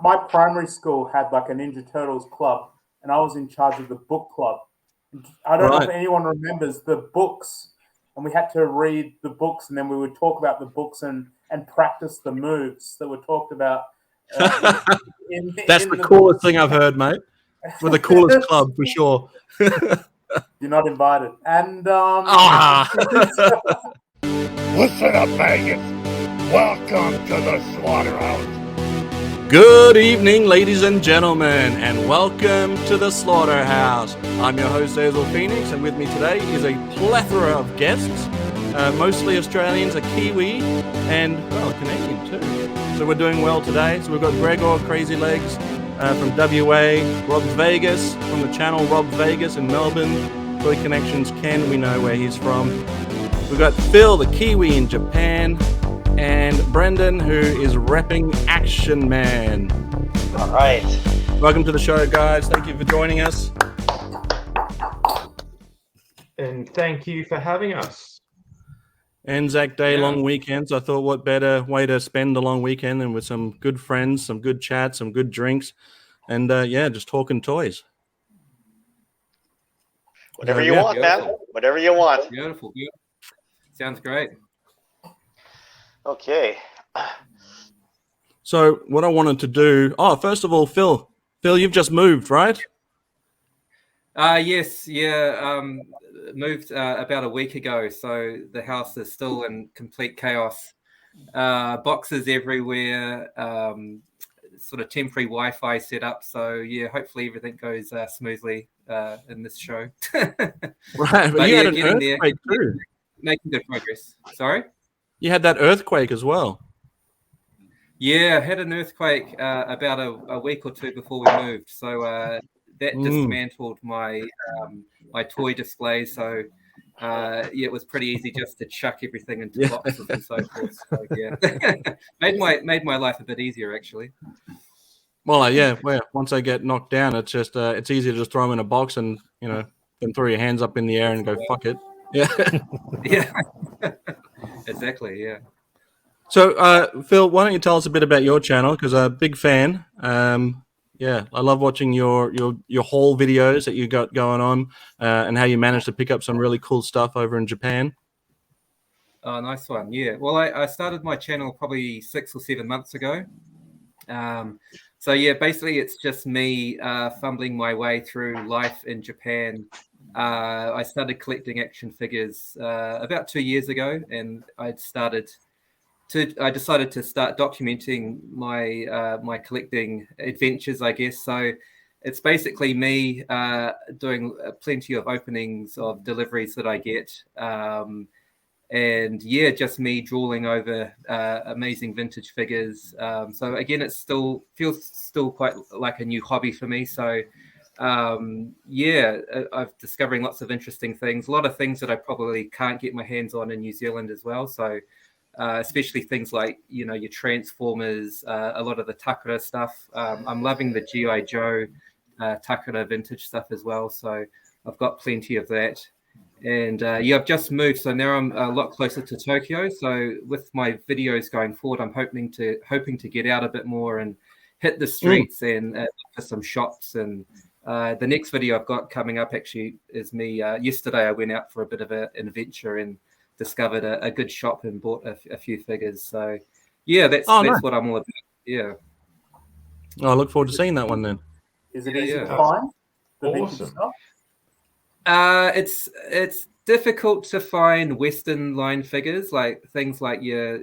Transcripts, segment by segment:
my primary school had like a Ninja Turtles club, and I was in charge of the book club. I don't know if anyone remembers the books, and we had to read the books, and then we would talk about the books and practice the moves that were talked about. That's the coolest thing I've heard, mate. We're the coolest club for sure. You're not invited. And Listen up, Vegas. Welcome to the Slaughterhouse. Good evening, ladies and gentlemen, and welcome to the Slaughterhouse. I'm your host, Hazel Phoenix, and with me today is a plethora of guests, mostly Australians, a Kiwi, and, well, Canadian too. So we're doing well today. So we've got Gregor, Crazylegs from WA, Rob Vegas from the channel Rob Vegas in Melbourne, Toykennections Ken, we know where he's from. We've got Phil, the Kiwi in Japan, and Brendan, who is repping Action Man. All right. Welcome to the show, guys. Thank you for joining us. And thank you for having us. Anzac Day, long weekends. I thought what better way to spend a long weekend than with some good friends, some good chats, some good drinks, and just talking toys. Whatever you want, man. Whatever you want. Beautiful. Sounds great. Okay. So what I wanted to do, first of all, Phil, you've just moved, right? Yes. Yeah. Moved about a week ago. So the house is still in complete chaos. Boxes everywhere, sort of temporary Wi-Fi set up. So yeah, hopefully everything goes smoothly in this show. Right. But you had an earthquake too. Making good progress. Sorry? You had that earthquake as well. Yeah, I had an earthquake about a week or two before we moved. So that dismantled my my toy display. So it was pretty easy just to chuck everything into boxes and so forth. So yeah, made my life a bit easier actually. Well, once they get knocked down, it's just it's easy to just throw them in a box and then throw your hands up in the air and go fuck it. Yeah. Yeah. Exactly. Yeah. So, Phil, why don't you tell us a bit about your channel? Because I'm a big fan. I love watching your haul videos that you got going on, and how you managed to pick up some really cool stuff over in Japan. Oh, nice one. Yeah. Well, I started my channel probably 6 or 7 months ago. So yeah, basically it's just me fumbling my way through life in Japan. I started collecting action figures about 2 years ago, and I decided to start documenting my my collecting adventures, I guess. So it's basically me doing plenty of openings of deliveries that I get, and yeah, just me drooling over amazing vintage figures. So again, it feels quite like a new hobby for me. So I'm discovering lots of interesting things, a lot of things that I probably can't get my hands on in New Zealand as well. So especially things like your Transformers, a lot of the Takara stuff. I'm loving the G.I. Joe Takara vintage stuff as well. So I've got plenty of that. And I've just moved, so now I'm a lot closer to Tokyo. So with my videos going forward, I'm hoping to get out a bit more and hit the streets and look for some shops. And the next video I've got coming up actually is me. Yesterday I went out for a bit of an adventure and discovered a good shop and bought a few figures. So yeah, that's nice. what I'm all about. Yeah. I look forward to seeing that one then. Is it easy to find the vintage stuff? It's difficult to find Western line figures, like things like your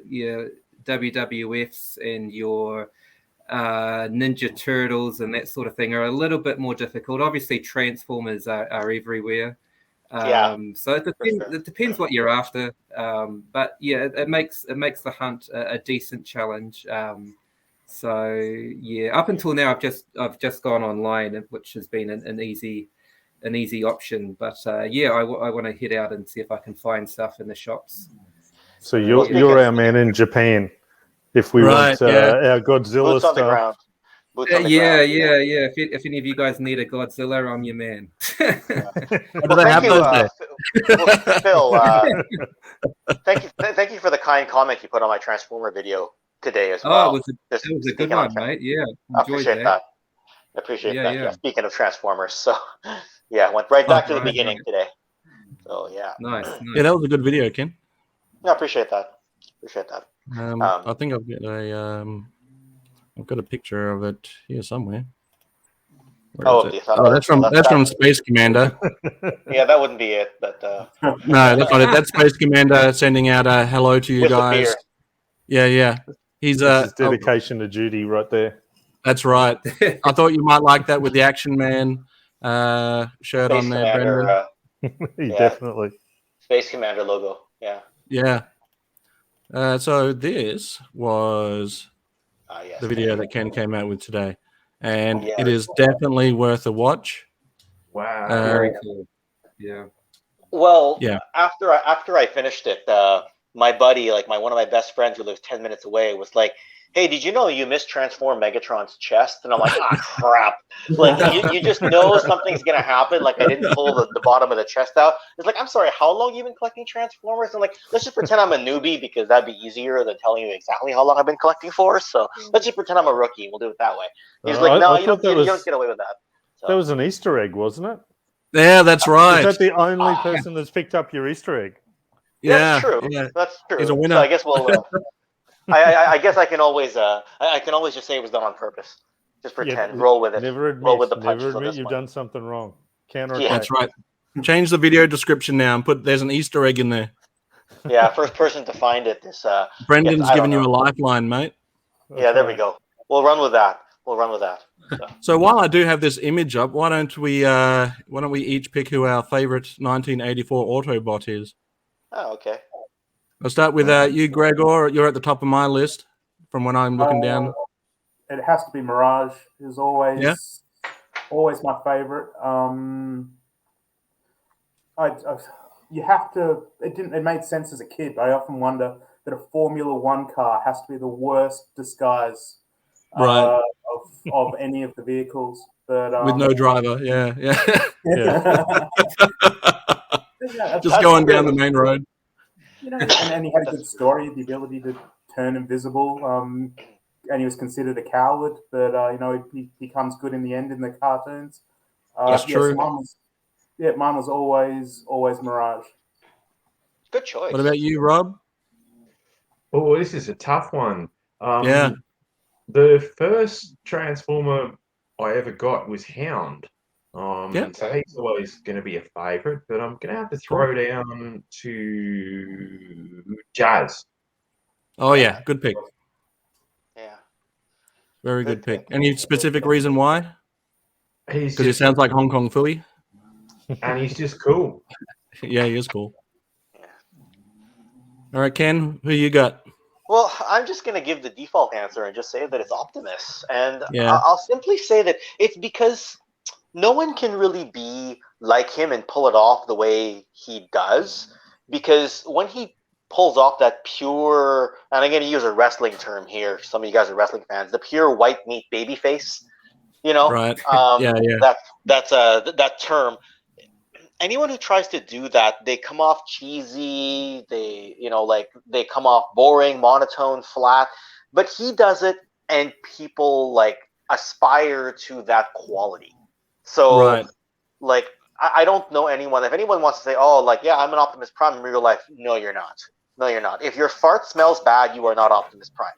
WWFs and your Ninja Turtles and that sort of thing are a little bit more difficult. Obviously, Transformers are everywhere. So it depends what you're after. But yeah, it makes the hunt a decent challenge. So yeah, up until now, I've just gone online, which has been an easy option. But I want to head out and see if I can find stuff in the shops. So you're our man in Japan. If we want our Godzilla Boots on the stuff. ground. Yeah. If any of you guys need a Godzilla, I'm your man. Phil. Thank you for the kind comment you put on my Transformer video. today as well. Oh, it was a good one, mate. Yeah, I appreciate that. I appreciate that. Yeah. Speaking of Transformers, so yeah, went right back to the beginning today. So yeah. Nice. Yeah, that was a good video, Ken. Yeah, I appreciate that. I think I've got a picture of it here somewhere. That's from Space Commander. Yeah, that wouldn't be it, but no, that's not it. That's Space Commander sending out a hello to you with guys. Yeah. He's his dedication to Judy right there. That's right. I thought you might like that with the Action Man shirt Space on there, Commander, Brendan. Definitely. Space Commander logo. Yeah. Yeah. So this was the video that Ken came out with today. And it is definitely worth a watch. Wow, very cool. Yeah. Well, after I finished it, my buddy, like one of my best friends who lives 10 minutes away, was like, "Hey, did you know you mistransformed Megatron's chest?" And I'm like, crap. Like, you just know something's going to happen. Like, I didn't pull the bottom of the chest out. It's like, I'm sorry, how long you been collecting Transformers? I'm like, let's just pretend I'm a newbie because that'd be easier than telling you exactly how long I've been collecting for. So let's just pretend I'm a rookie. We'll do it that way. He's like, no, you don't get away with that. So. That was an Easter egg, wasn't it? Yeah, that's right. Is that the only person that's picked up your Easter egg? Yeah, that's true. Yeah. That's true. He's a winner. So I guess we'll. I guess I can always just say it was done on purpose. Just pretend, roll with it. Roll with the punches. Never admit you've done something wrong. That's right. Change the video description now and there's an Easter egg in there. Yeah, first person to find it is Brendan's giving you a lifeline, mate. Yeah, there we go. We'll run with that. So while I do have this image up, why don't we each pick who our favorite 1984 Autobot is? Oh, okay. I'll start with you, Gregor. You're at the top of my list from when I'm looking down. It has to be Mirage. Is always my favorite. You have to. It made sense as a kid. I often wonder that a Formula One car has to be the worst disguise of any of the vehicles. But with no driver, yeah. Just going down the main road. And he had a good story, the ability to turn invisible. And he was considered a coward, but he becomes good in the end in the cartoons. That's true. So mine was always Mirage. Good choice. What about you, Rob? Oh, this is a tough one. The first Transformer I ever got was Hound. So he's always going to be a favourite, but I'm going to have to throw down to Jazz. Oh, yeah. Good pick. Yeah. Very good pick. Any specific reason why? Because he sounds like Hong Kong Philly. And he's just cool. Yeah, he is cool. Yeah. All right, Ken, who you got? Well, I'm just going to give the default answer and just say that it's Optimus. And I'll simply say that it's because no one can really be like him and pull it off the way he does. Because when he pulls off that pure, and I'm going to use a wrestling term here, some of you guys are wrestling fans, the pure white meat baby face, right? That term. Anyone who tries to do that, they come off cheesy, they come off boring, monotone, flat, but he does it and people aspire to that quality. So I don't know anyone, if anyone wants to say, I'm an Optimus Prime in real life, no, you're not. If your fart smells bad, you are not Optimus Prime.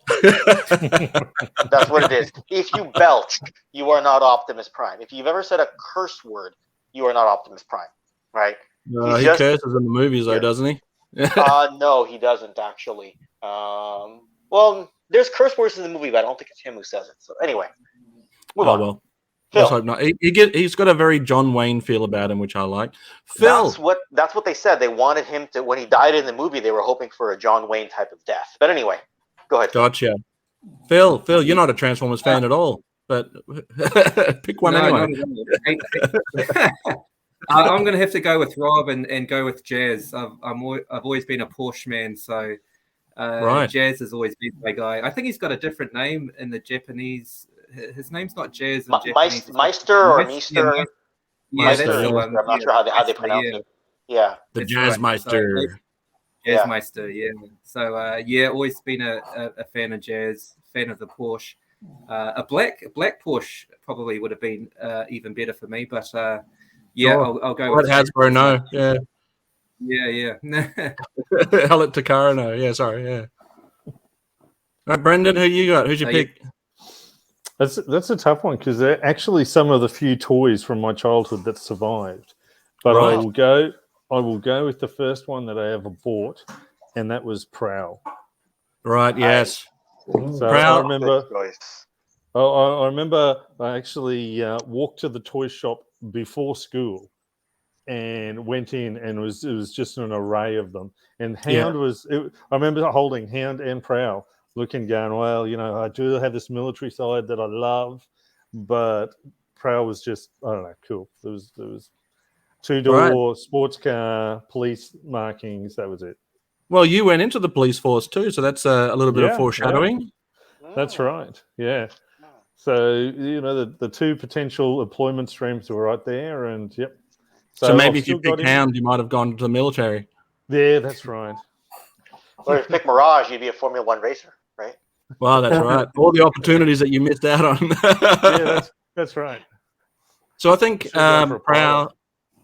That's what it is. If you belch, you are not Optimus Prime. If you've ever said a curse word, you are not Optimus Prime. Right? He curses in the movies, though, doesn't he? No, he doesn't, actually. Well, there's curse words in the movie, but I don't think it's him who says it. So anyway, move on. Well, let's hope not. He's got a very John Wayne feel about him, which I like. Phil. That's what they said. They wanted him to, when he died in the movie, they were hoping for a John Wayne type of death. But anyway, go ahead. Gotcha. Phil, you're not a Transformers fan at all, but pick one anyway. I'm going to have to go with Rob and go with Jazz. I've always been a Porsche man, so Jazz has always been my guy. I think he's got a different name in the Japanese. His name's not Jazz in Japanese. Meister or Meister? Yeah, that's the one. I'm not sure how they pronounce it. Yeah. The Jazzmeister. Jazzmeister, yeah. So always been a fan of jazz, fan of the Porsche. A black Porsche probably would have been even better for me, but I'll go with Hasbro. No, yeah. I'll let Takara know. Yeah, sorry, yeah. All right, Brendan, who you got? Who's your pick? That's a tough one because they're actually some of the few toys from my childhood that survived. But Right. I will go with the first one that I ever bought, and that was Prowl. Right. Yes. So Prowl. I remember I actually walked to the toy shop before school and went in, and it was just an array of them. And Hound I remember holding Hound and Prowl, looking, going, well, I do have this military side that I love, but Prowl was just, I don't know, cool. There was two-door sports car, police markings. That was it. Well, you went into the police force too, so that's a little bit of foreshadowing. Yeah. That's right. Yeah. So the two potential employment streams were right there, and yep. So maybe if you picked Hound, you might have gone to the military. Yeah, that's right. Or if you pick Mirage, you'd be a Formula One racer, right? Well, that's right. All the opportunities that you missed out on. Yeah, that's right. So I think Prowl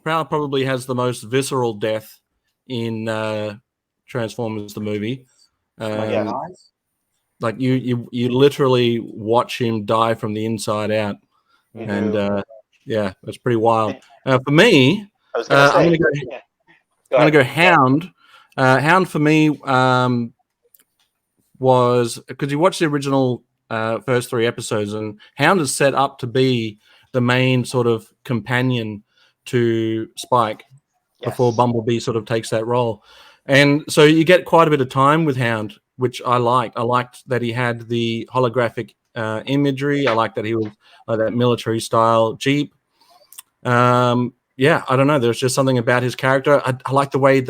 probably has the most visceral death in Transformers the movie. Like you literally watch him die from the inside out, and that's pretty wild. For me, I'm going to go Hound. Hound for me was because you watch the original first 3 episodes, and Hound is set up to be the main sort of companion to Spike before Bumblebee sort of takes that role. And so you get quite a bit of time with Hound, which I liked. I liked that he had the holographic imagery. I liked that he was that military style Jeep. I don't know. There's just something about his character. I like the way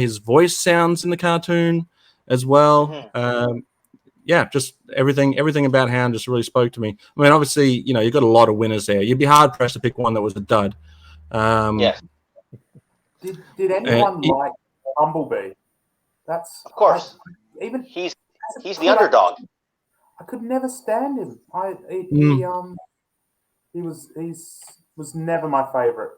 his voice sounds in the cartoon as well. Just everything about Hound just really spoke to me. I mean, obviously, you've got a lot of winners there. You'd be hard pressed to pick one that was a dud. Did anyone like Bumblebee? That's of course. Even he's the underdog. I could never stand him. He was never my favorite.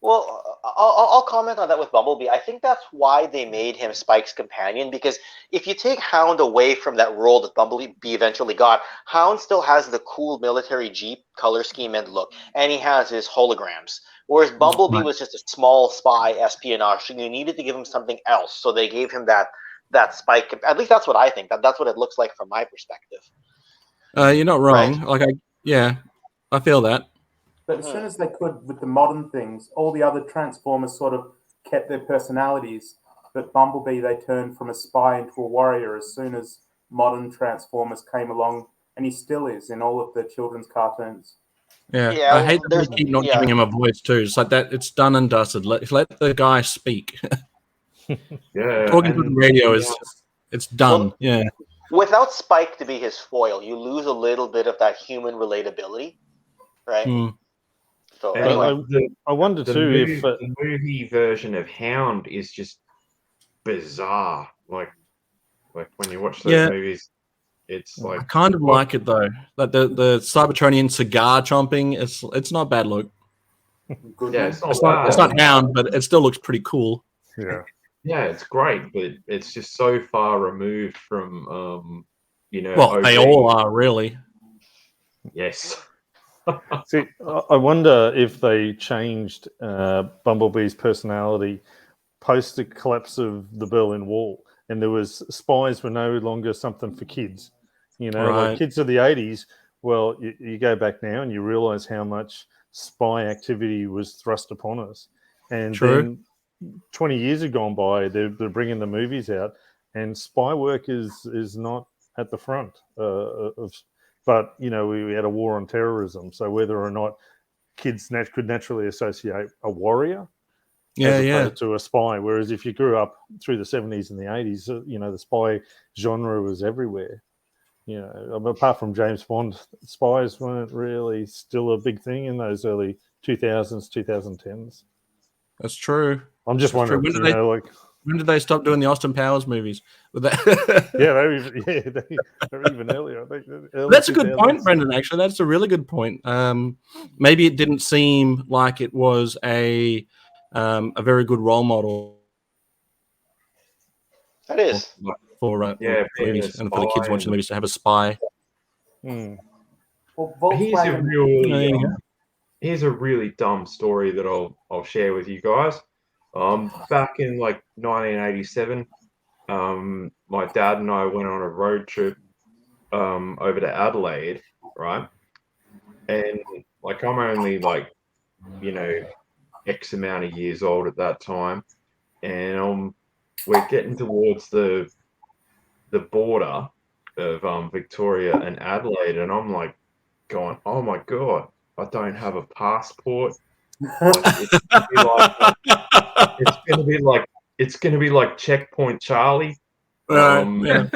Well, I'll comment on that with Bumblebee. I think that's why they made him Spike's companion, because if you take Hound away from that role that Bumblebee eventually got, Hound still has the cool military Jeep color scheme and look, and he has his holograms. Whereas Bumblebee was just a small spy espionage, so you needed to give him something else. So they gave him that Spike. At least that's what I think. That's what it looks like from my perspective. You're not wrong. Right? I feel that. But as soon as they could with the modern things, all the other Transformers sort of kept their personalities. But Bumblebee, they turned from a spy into a warrior as soon as modern Transformers came along, and he still is in all of the children's cartoons. Yeah, I hate that they keep not giving him a voice too. It's like that. It's done and dusted. Let the guy speak. Talking to the radio it's done. Without Spike to be his foil, you lose a little bit of that human relatability, right? So anyway, I wonder too if the movie version of Hound is just bizarre. Like when you watch those movies, it's like I kind of like it though. Like the Cybertronian cigar chomping, it's not bad look. It's not Hound, but it still looks pretty cool. Yeah, it's great, but it's just so far removed from Well, they all are really. Yes. See, I wonder if they changed Bumblebee's personality post the collapse of the Berlin Wall, and there was spies were no longer something for kids. Like kids of the 80s. Well, you go back now and you realize how much spy activity was thrust upon us. And then 20 years have gone by, they're bringing the movies out, and spy work is not at the front but we had a war on terrorism, so whether or not kids could naturally associate a warrior as opposed to a spy, whereas if you grew up through the 70s and the 80s, the spy genre was everywhere. Apart from James Bond, spies weren't really still a big thing in those early 2000s, 2010s. That's true. I'm just wondering, When did they stop doing the Austin Powers movies? With that? they're even earlier. I think That's a good point, Brendan. Actually, that's a really good point. Maybe it didn't seem like it was a very good role model. That is for movies and for the kids watching the movies to have a spy. Well, Here's a really dumb story that I'll share with you guys. Back in like 1987, my dad and I went on a road trip over to Adelaide, right? And like I'm only like, X amount of years old at that time, and we're getting towards the border of Victoria and Adelaide, and I'm like going, oh my god, I don't have a passport. It's gonna be like Checkpoint Charlie, and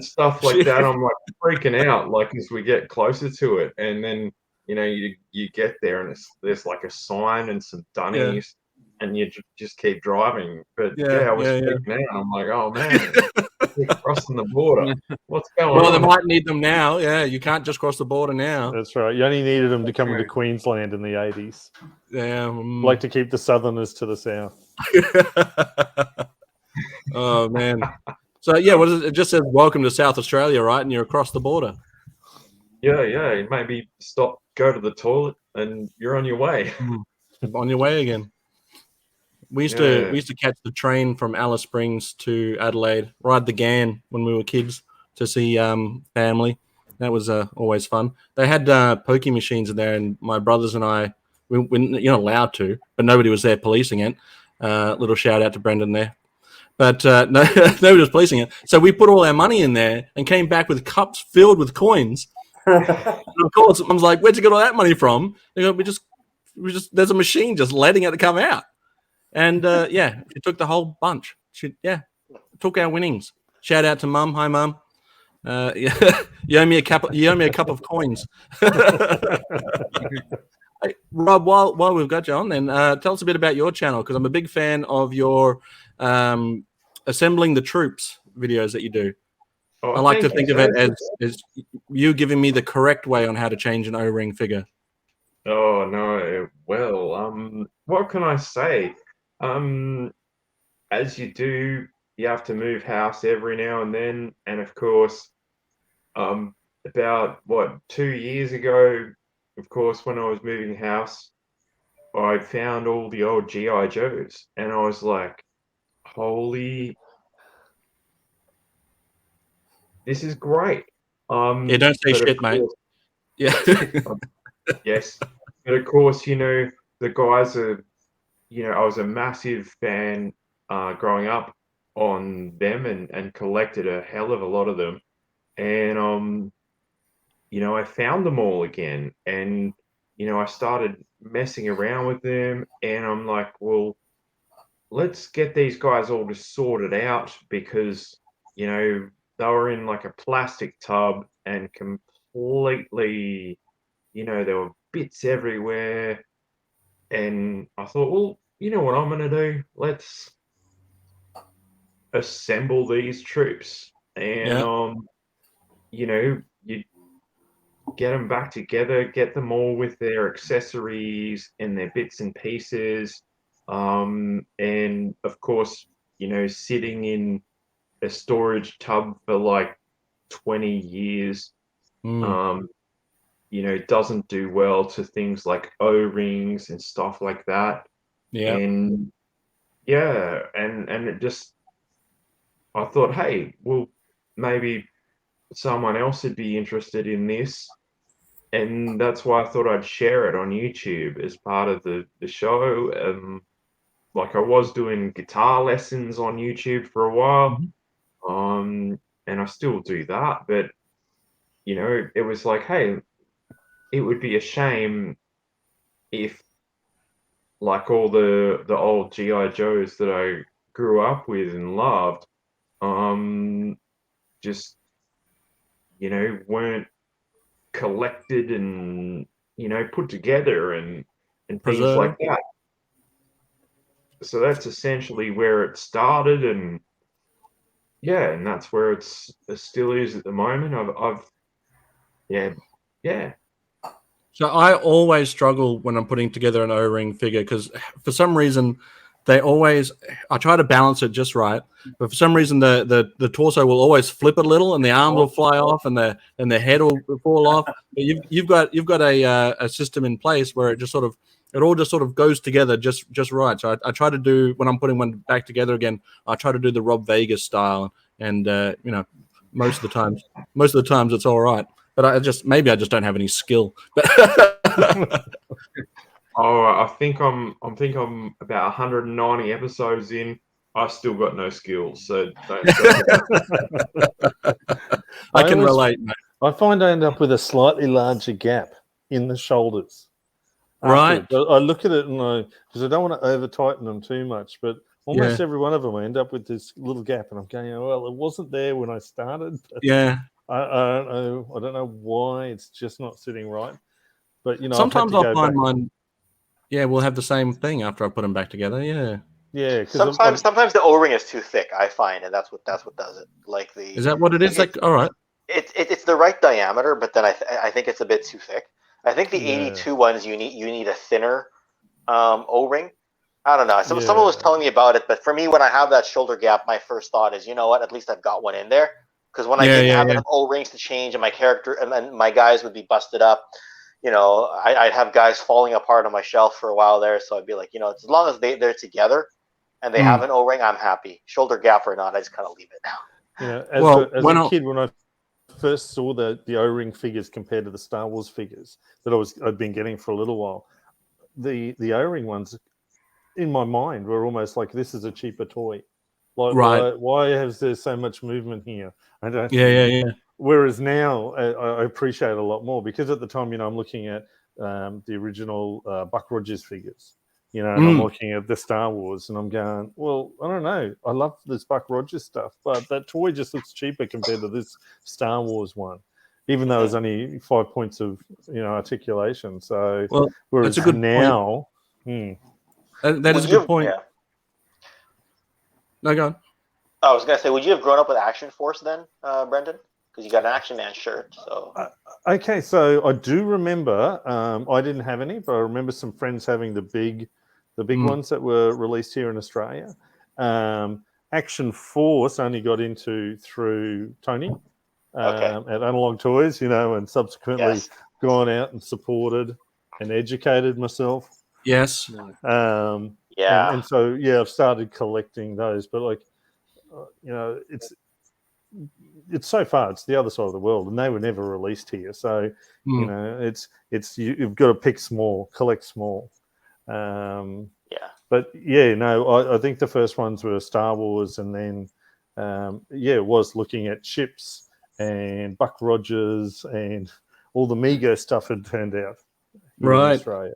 stuff like that. I'm like freaking out, like as we get closer to it, and then you get there and there's like a sign and some dunnies, and you just keep driving. But I was freaking out. I'm like, oh man, we're crossing the border. What's going on? Well, they might need them now. Yeah, you can't just cross the border now. That's right. You only needed them to come into Queensland in the 80s. Yeah, like to keep the Southerners to the south. Oh man. So what is it? It just says welcome to South Australia, right? And you're across the border. Yeah. Maybe stop, go to the toilet, and you're on your way. On your way again. We used to catch the train from Alice Springs to Adelaide, ride the GAN when we were kids to see family. That was always fun. They had pokey machines in there, and my brothers and I, you're not allowed to, but nobody was there policing it. Little shout out to Brendan there. But nobody was policing it. So we put all our money in there and came back with cups filled with coins. And of course, Mum's like, where'd you get all that money from? They go, we just there's a machine just letting it come out. And she took the whole bunch. She took our winnings. Shout out to Mum. Hi, Mum. You owe me a cup of coins. Hey, Rob, while we've got you on, then tell us a bit about your channel, because I'm a big fan of your assembling the troops videos that you do. I like to think of it as you giving me the correct way on how to change an O-ring figure. Oh no, well, what can I say? As you do, you have to move house every now and then, and of course, about 2 years ago, of course, when I was moving house, I found all the old G.I. Joes, and I was like, holy, this is great. Don't say shit, mate. Yeah. Yes. But of course, the guys are, I was a massive fan growing up on them and collected a hell of a lot of them. And, I found them all again, and, I started messing around with them, and I'm like, well, let's get these guys all just sorted out, because, they were in like a plastic tub and completely, there were bits everywhere. And I thought, well, you know what I'm going to do? Let's assemble these troops. And, you get them back together, get them all with their accessories and their bits and pieces. And, of course, sitting in a storage tub for like 20 years, doesn't do well to things like O-rings and stuff like that. Yeah. And it just, I thought, hey, well, maybe someone else would be interested in this. And that's why I thought I'd share it on YouTube as part of the show. Like I was doing guitar lessons on YouTube for a while. And I still do that, but it was like, hey, it would be a shame if, like, all the old G.I. Joes that I grew up with and loved, just weren't collected and put together and things like that. that's essentially where it started, and that's where it still is at the moment. Yeah. So I always struggle when I'm putting together an O-ring figure because for some reason I try to balance it just right, but for some reason the torso will always flip a little and the arms will fly off and the head will fall off. But you've got a system in place where it all just sort of goes together just right. So I try to do, when I'm putting one back together again, I try to do the Rob Vegas style, and most of the times it's all right. But maybe I just don't have any skill. I think I'm about 190 episodes in. I've still got no skills, so don't. I can relate, mate. I find I end up with a slightly larger gap in the shoulders. Right. I look at it because I don't want to over tighten them too much, but almost every one of them I end up with this little gap, and I'm going, well, it wasn't there when I started. Yeah. I don't know why it's just not sitting right. But sometimes I'll find mine. Yeah, we'll have the same thing after I put them back together. Yeah. Yeah. Sometimes the O-ring is too thick, I find, and that's what does it. Like is that what it is? All right. It's the right diameter, but then I think it's a bit too thick. I think the 82 ones you need a thinner O-ring. I don't know. Someone was telling me about it, but for me, when I have that shoulder gap, my first thought is, you know what? At least I've got one in there. Because when I didn't have enough O-rings to change, and my character and my guys would be busted up, I'd have guys falling apart on my shelf for a while there. So I'd be like, as long as they're together and they have an O-ring, I'm happy. Shoulder gap or not, I just kind of leave it now. As a kid, when I first saw the O-ring figures compared to the Star Wars figures that I'd been getting for a little while, the O-ring ones in my mind were almost like, this is a cheaper toy. Like, right. Why is there so much movement here? Yeah. Whereas now I appreciate it a lot more, because at the time, I'm looking at the original Buck Rogers figures, and I'm looking at the Star Wars, and I'm going, well, I don't know. I love this Buck Rogers stuff, but that toy just looks cheaper compared to this Star Wars one, even though it's only 5 points of articulation. So whereas that's a good now, that is a good point. Yeah. No, go on. I was gonna say, would you have grown up with Action Force then, Brendan? Because you got an Action Man shirt. So okay, so I do remember. I didn't have any, but I remember some friends having the big ones that were released here in Australia. Action Force only got into through Tony at Analog Toys, and subsequently gone out and supported and educated myself. Yes. And so I've started collecting those, but it's so far, it's the other side of the world, and they were never released here. So it's you've got to pick small, collect small. But I think the first ones were Star Wars, and then it was looking at Chips and Buck Rogers and all the Mego stuff had turned out in Australia.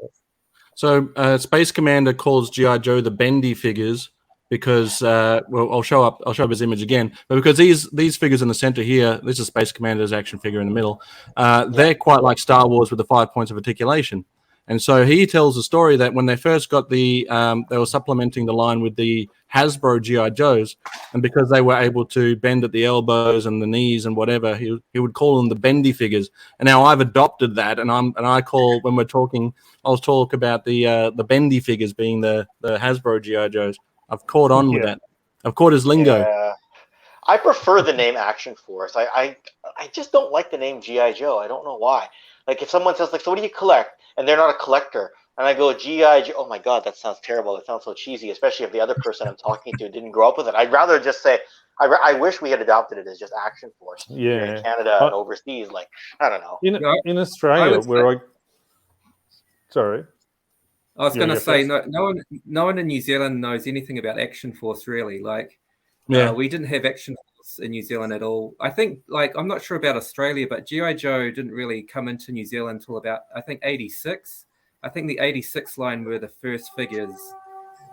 So Space Commander calls G.I. Joe the bendy figures because I'll show up his image again, but because these figures in the center here, this is Space Commander's action figure in the middle, they're quite like Star Wars with the 5 points of articulation. And so he tells the story that when they first got they were supplementing the line with the Hasbro G.I. Joes, and because they were able to bend at the elbows and the knees and whatever, he would call them the bendy figures. And now I've adopted that, and I call, when we're talking, I'll talk about the bendy figures being the Hasbro G.I. Joes. I've caught on with that. I've caught his lingo. Yeah. I prefer the name Action Force. I just don't like the name G.I. Joe. I don't know why. Like, if someone says, like, so what do you collect? And they're not a collector. And I go, G.I. Joe. Oh, my God, that sounds terrible. That sounds so cheesy, especially if the other person I'm talking to didn't grow up with it. I'd rather just say, I wish we had adopted it as just Action Force here in Canada and overseas. Like, I don't know. In Australia, Sorry. I was going to say, no one in New Zealand knows anything about Action Force, really. Like, we didn't have Action Force in New Zealand at all. I think, I'm not sure about Australia, but G.I. Joe didn't really come into New Zealand until about, I think, 86. I think the 86 line were the first figures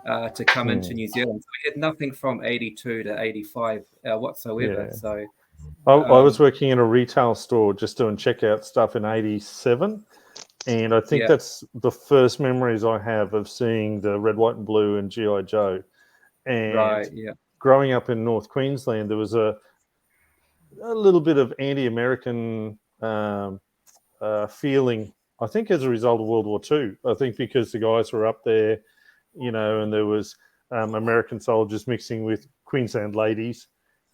to come into New Zealand. So we had nothing from 82 to 85 whatsoever. Yeah. So I was working in a retail store just doing checkout stuff in 87. And I think that's the first memories I have of seeing the red, white, and blue and G.I. Joe. And growing up in North Queensland, there was a little bit of anti-American feeling, I think, as a result of World War II. I think because the guys were up there, and there was American soldiers mixing with Queensland ladies.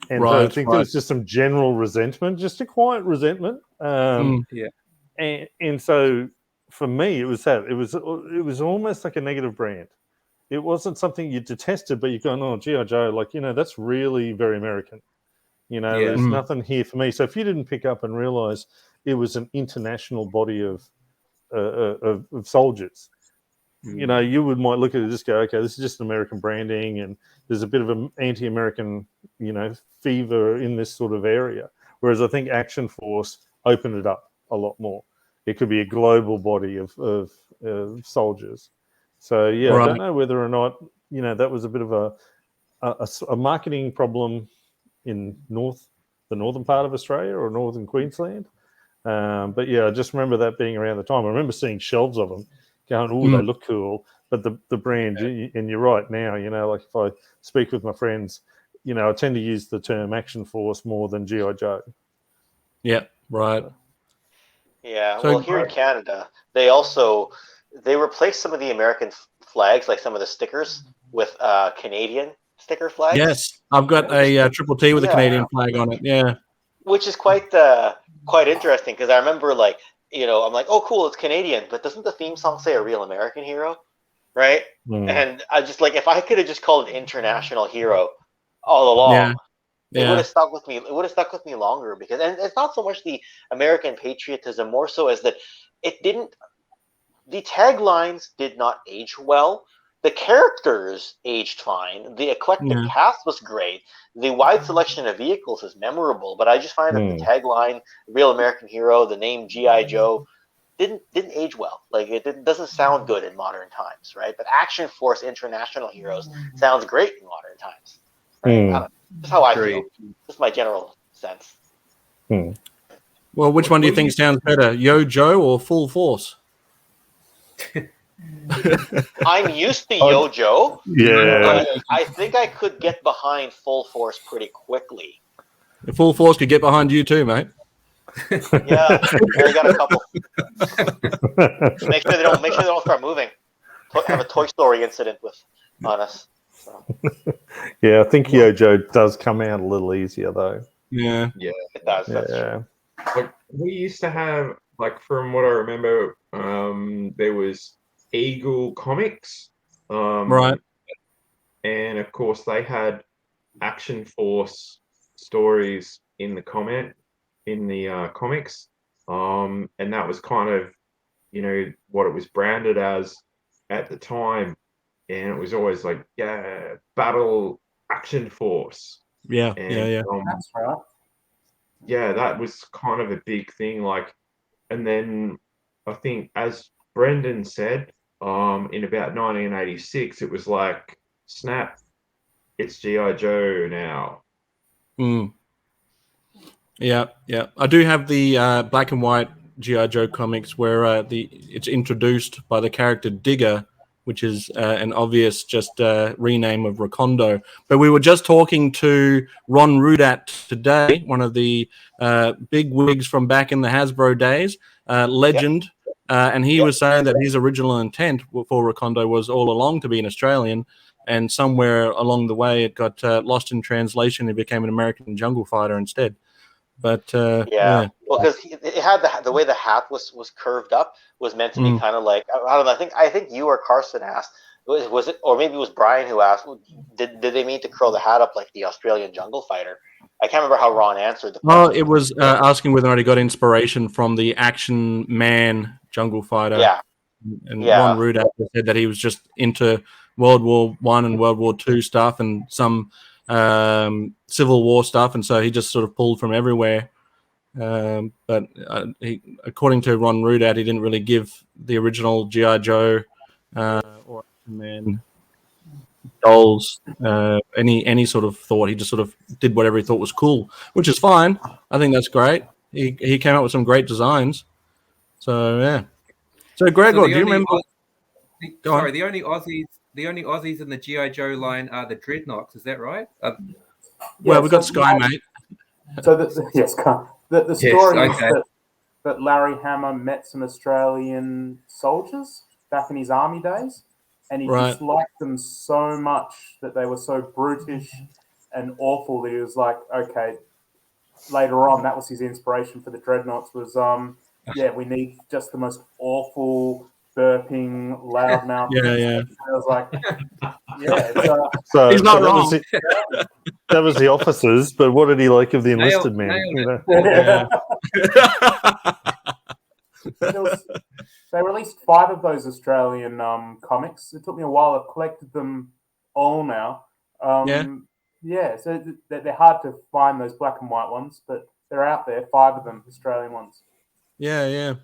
And so I think there was just some general resentment, just a quiet resentment. And so for me, it was that. It was almost like a negative brand. It wasn't something you detested, but you're going, oh, G.I. Joe, that's really very American. There's nothing here for me. So if you didn't pick up and realize it was an international body of soldiers, you might look at it and just go, okay, this is just American branding, and there's a bit of an anti-American, fever in this sort of area. Whereas I think Action Force opened it up a lot more. It could be a global body of soldiers. So I don't know whether or not that was a bit of a marketing problem in the northern part of Australia or northern Queensland. But I just remember that being around the time. I remember seeing shelves of them, going, "Oh, they look cool." But the brand, and you're right now. Like if I speak with my friends, I tend to use the term Action Force more than G.I. Joe. Yeah, right. Yeah, so, well, here in Canada, they replaced some of the American flags, like some of the stickers, with Canadian sticker flags. Yes, I've got a triple T with a Canadian flag on it. Yeah, which is quite interesting because I remember, I'm like, oh, cool, it's Canadian, but doesn't the theme song say a real American hero, right? And I just if I could have just called it International Hero all along. It would have stuck with me. It would have stuck with me longer because, and it's not so much the American patriotism, more so as that the taglines did not age well. The characters aged fine. The eclectic cast was great. The wide selection of vehicles is memorable, but I just find that the tagline, "Real American Hero," the name G.I. Joe, didn't age well. It doesn't sound good in modern times, right? But Action Force International Heroes sounds great in modern times. Right? That's how I feel. Just my general sense. Well, which one do you think sounds better, Yo Joe or Full Force? I'm used to Yo Joe. Yeah. I think I could get behind Full Force pretty quickly. The Full Force could get behind you too, mate. Yeah, I got a couple. Make sure they don't start moving. Have a Toy Story incident on us. So. Yeah, I think Yo Joe does come out a little easier though. Yeah, it does. Like we used to have, from what I remember, there was Eagle Comics, right, and of course they had Action Force stories in the comics, and that was kind of what it was branded as at the time. And it was always Battle Action Force. Yeah. That's right. Yeah, that was kind of a big thing. And then I think, as Brendan said, in about 1986, it was snap, it's G.I. Joe now. Yeah. I do have the black and white G.I. Joe comics where it's introduced by the character Digger, which is an obvious just rename of Recondo. But we were just talking to Ron Rudat today, one of the big wigs from back in the Hasbro days, legend, and he was saying that his original intent for Recondo was all along to be an Australian, and somewhere along the way it got lost in translation and became an American jungle fighter instead. But well, because it had the way the hat was curved up was meant to be kind of I don't know. I think you or Carson asked, was it, or maybe it was Brian who asked, did they mean to curl the hat up like the Australian jungle fighter? I can't remember how Ron answered the question. Well, it was asking whether or not he got inspiration from the Action Man jungle fighter. Yeah, and Ron Rudat said that he was just into World War I and World War II stuff and some Civil War stuff, and so he just sort of pulled from everywhere. But according to Ron Rudat, he didn't really give the original G.I. Joe or Action Man dolls any sort of thought. He just sort of did whatever he thought was cool, which is fine. I think that's great. He came up with some great designs. So yeah. So, Gregor, So do you remember? The only Aussies in the GI Joe line are the Dreadnoks. Is that right? Well, we've got Sky, mate. So the story is that Larry Hammer met some Australian soldiers back in his army days, and he disliked them so much that they were so brutish and awful that he was like, okay. Later on, that was his inspiration for the Dreadnoughts. Was we need just the most awful, burping, loudmouth. Yeah. I was like, so he's not wrong. That was the officers, but what did he like of the enlisted men? They released 5 of those Australian comics. It took me a while. I've collected them all now. So they're hard to find, those black and white ones, but they're out there. 5 of them, Australian ones. Yeah.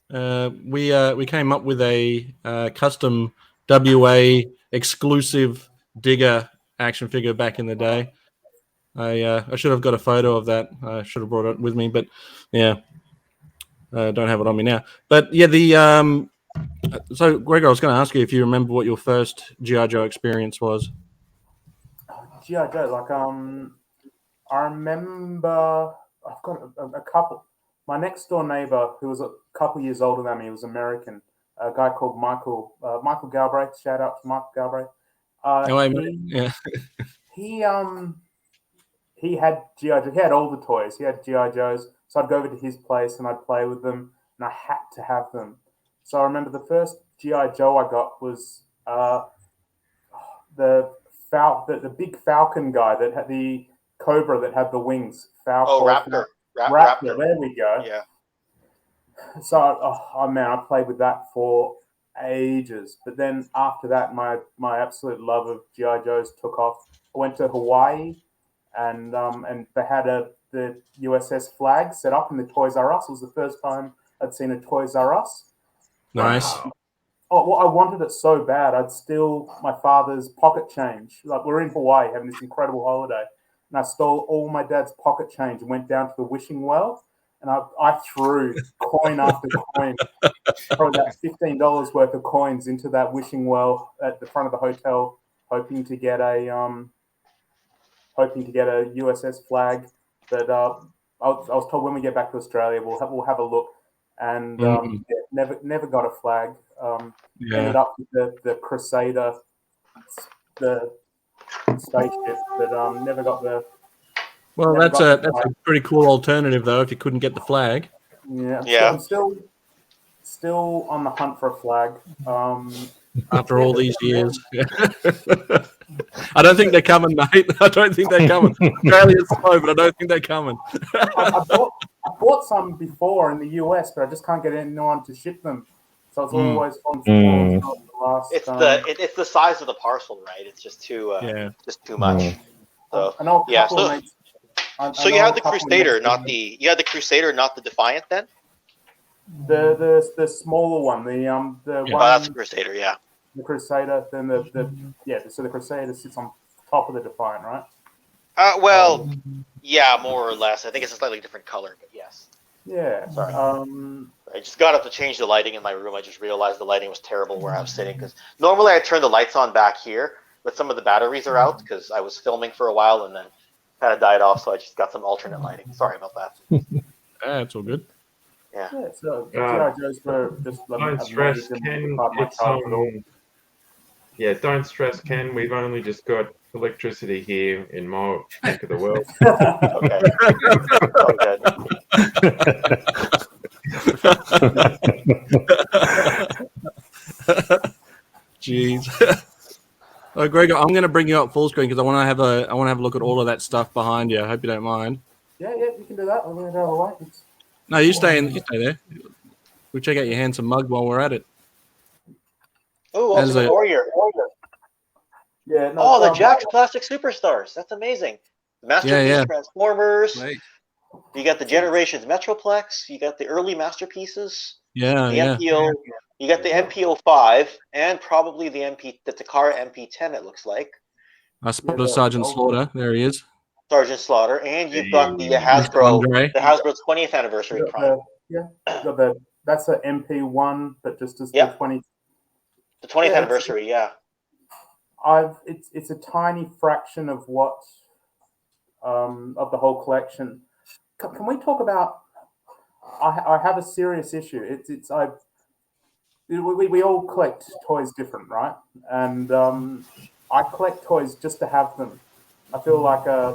We came up with a custom WA exclusive Digger action figure back in the day. I should have got a photo of that. I should have brought it with me, but don't have it on me now. But so Gregor, I was going to ask you if you remember what your first GI Joe experience was. GI Joe, I remember I've got a couple. My next door neighbor, who was a couple years older than me, was American. A guy called Michael Galbraith. Shout out to Michael Galbraith. He had GI Joe. He had all the toys. He had GI Joes. So I'd go over to his place and I'd play with them, and I had to have them. So I remember the first GI Joe I got was the big falcon guy that had the cobra that had the wings. Raptor. Raptor. There we go. Yeah. So, I played with that for ages. But then after that, my absolute love of GI Joes took off. I went to Hawaii, and they had the USS flag set up in the Toys R Us. It was the first time I'd seen a Toys R Us. Nice. I wanted it so bad. I'd steal my father's pocket change. Like, we're in Hawaii having this incredible holiday, and I stole all my dad's pocket change and went down to the wishing well, and I threw coin after coin, probably about $15 worth of coins into that wishing well at the front of the hotel, hoping to get a USS flag. But I was told when we get back to Australia, we'll have a look. And never got a flag. Ended up with the Crusader, the spaceship, but never got the. Well, that's a pretty cool alternative, though. If you couldn't get the flag. Yeah. I'm still on the hunt for a flag. After all these years. I don't think they're coming, mate. I don't think they're coming. Australia's slow, but I don't think they're coming. I bought some before in the US, but I just can't get anyone to ship them. So it's always on the last. It's the size of the parcel, right? It's just too much. So So you had the Crusader, not the Defiant, then? The smaller one, that's the Crusader, yeah. The Crusader, then so the Crusader sits on top of the Defiant, right? More or less. I think it's a slightly different color, but yes. Yeah. Sorry. I just got up to change the lighting in my room. I just realized the lighting was terrible where I was sitting, because normally I turn the lights on back here, but some of the batteries are out because I was filming for a while and then kind of died off, so I just got some alternate lighting. Sorry about that. It's all good. Yeah. So GI Joes were just don't stress, Ken. Don't stress, Ken. We've only just got electricity here in my neck of the world. Jeez. Oh, Greg, I'm going to bring you up full screen because I want to have a look at all of that stuff behind you. I hope you don't mind. Yeah, you can do that. I'm going to go away. No, you stay there. We'll check out your handsome mug while we're at it. Oh, Ultimate Warrior. Yeah. The Jack's Plastic Superstars. That's amazing. Masterpiece Transformers. Right. You got the Generations Metroplex. You got the early masterpieces. MPO. You got the MPO5 and probably the Takara MP10. It looks like. I spotted Sgt Slaughter. There he is. Sgt Slaughter, and you've got the Hasbro, the Hasbro's 20th anniversary prime. Got that's an MP1, but just as Yeah. the 20th. The 20th anniversary, yeah. It's a tiny fraction of what of the whole collection. Can we talk about? I have a serious issue. We all collect toys different, right? And I collect toys just to have them. I feel like a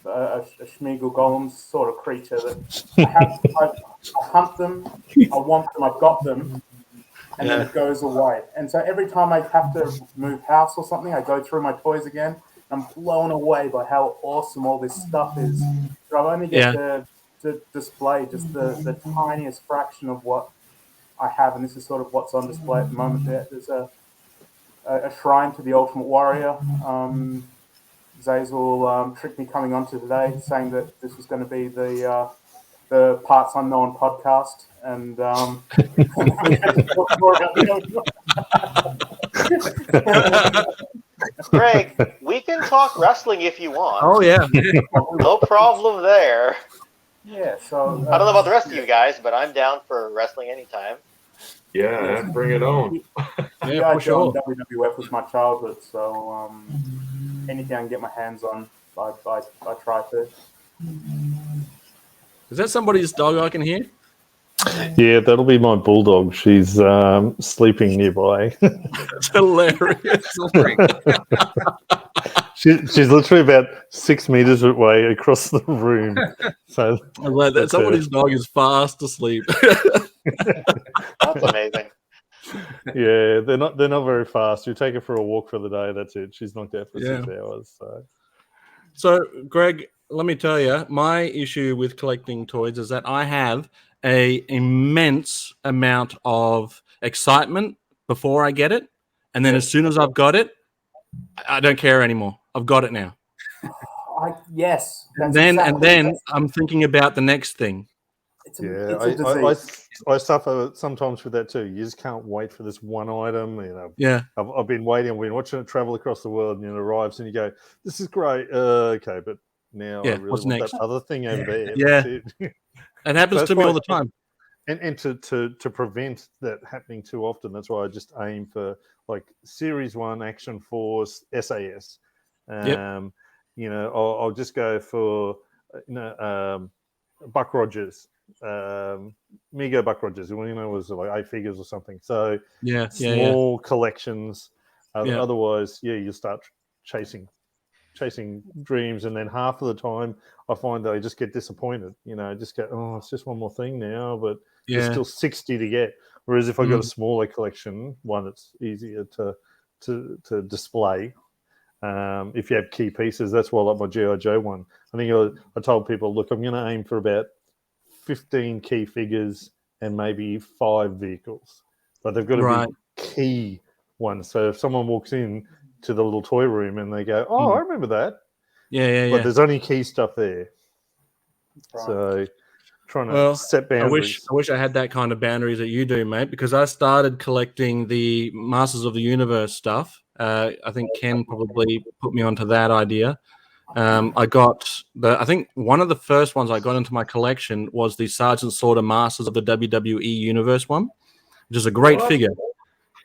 Schmeagol Golem sort of creature that I hunt them, I want them, I've got them, and then it goes away. And so every time I have to move house or something, I go through my toys again. I'm blown away by how awesome all this stuff is. But I only get to display just the tiniest fraction of what I have, and this is sort of what's on display at the moment. There's a shrine to the Ultimate Warrior. Zazel tricked me coming onto today, saying that this was going to be the Parts Unknown podcast, and Greg, we can talk wrestling if you want. Oh yeah, no problem there. Yeah, so I don't know about the rest of you guys, but I'm down for wrestling anytime. Yeah, bring it on. yeah, for sure. WWF was my childhood, so anything I can get my hands on, I try to. Is that somebody's dog I can hear? Yeah, that'll be my bulldog. She's sleeping nearby. It's hilarious. She's literally about 6 meters away across the room. So I'm glad that somebody's dog is fast asleep. That's amazing. Yeah, they're not very fast. You take her for a walk for the day. That's it. She's knocked out for 6 hours. So, Greg, let me tell you, my issue with collecting toys is that I have an immense amount of excitement before I get it, and then as soon as I've got it, I don't care anymore. I've got it now. Yes. And then I'm thinking about the next thing. I suffer sometimes with that too. You just can't wait for this one item. I've been waiting. I've been watching it travel across the world, and it arrives, and you go, "This is great." Okay, but now I really want that other thing over there. Yeah, it happens to me all the time. And to prevent that happening too often, that's why I just aim for like Series 1 Action Force SAS. I'll just go for Buck Rogers, Mego Buck Rogers. Was like 8 figures or something. So small collections. Otherwise, you start chasing dreams, and then half of the time I find that I just get disappointed. Just go, oh, it's just one more thing now, but there's still 60 to get. Whereas if I got a smaller collection, one that's easier to display. If you have key pieces, that's why I like my G.I. Joe one. I think I told people, look, I'm going to aim for about 15 key figures and maybe 5 vehicles, but they've got to be key ones. So if someone walks in to the little toy room and they go, oh, I remember that. But there's only key stuff there. Right. So trying to set boundaries. I wish I had that kind of boundaries that you do, mate, because I started collecting the Masters of the Universe stuff. I think Ken probably put me onto that idea. I think one of the first ones I got into my collection was the Sgt Slaughter Masters of the WWE Universe one, which is a great figure.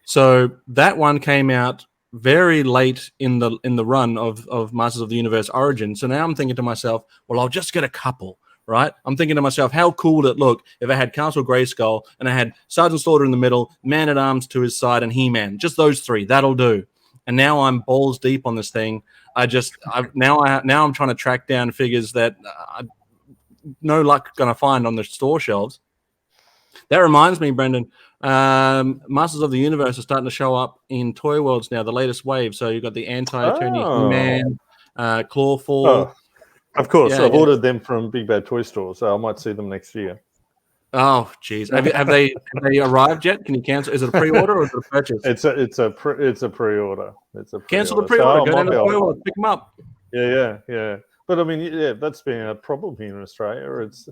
So that one came out very late in the run of Masters of the Universe Origin. So now I'm thinking to myself, well, I'll just get a couple, right? I'm thinking to myself, how cool would it look if I had Castle Grayskull and I had Sgt Slaughter in the middle, Man-at-Arms to his side, and He-Man. Just those three. That'll do. And now I'm balls deep on this thing. Now I'm trying to track down figures that no luck going to find on the store shelves. That reminds me, Brendan, Masters of the Universe are starting to show up in Toy Worlds now, the latest wave. So you've got the Anti-Attorney He-Man, Clawful. Oh, of course. I've ordered them from Big Bad Toy Store, so I might see them next year. Oh, geez. Have they arrived yet? Can you cancel? Is it a pre-order or is it a purchase? It's a pre-order. Cancel the pre-order. Go down to the Toy World, pick them up. Yeah. But I mean, that's been a problem here in Australia. It's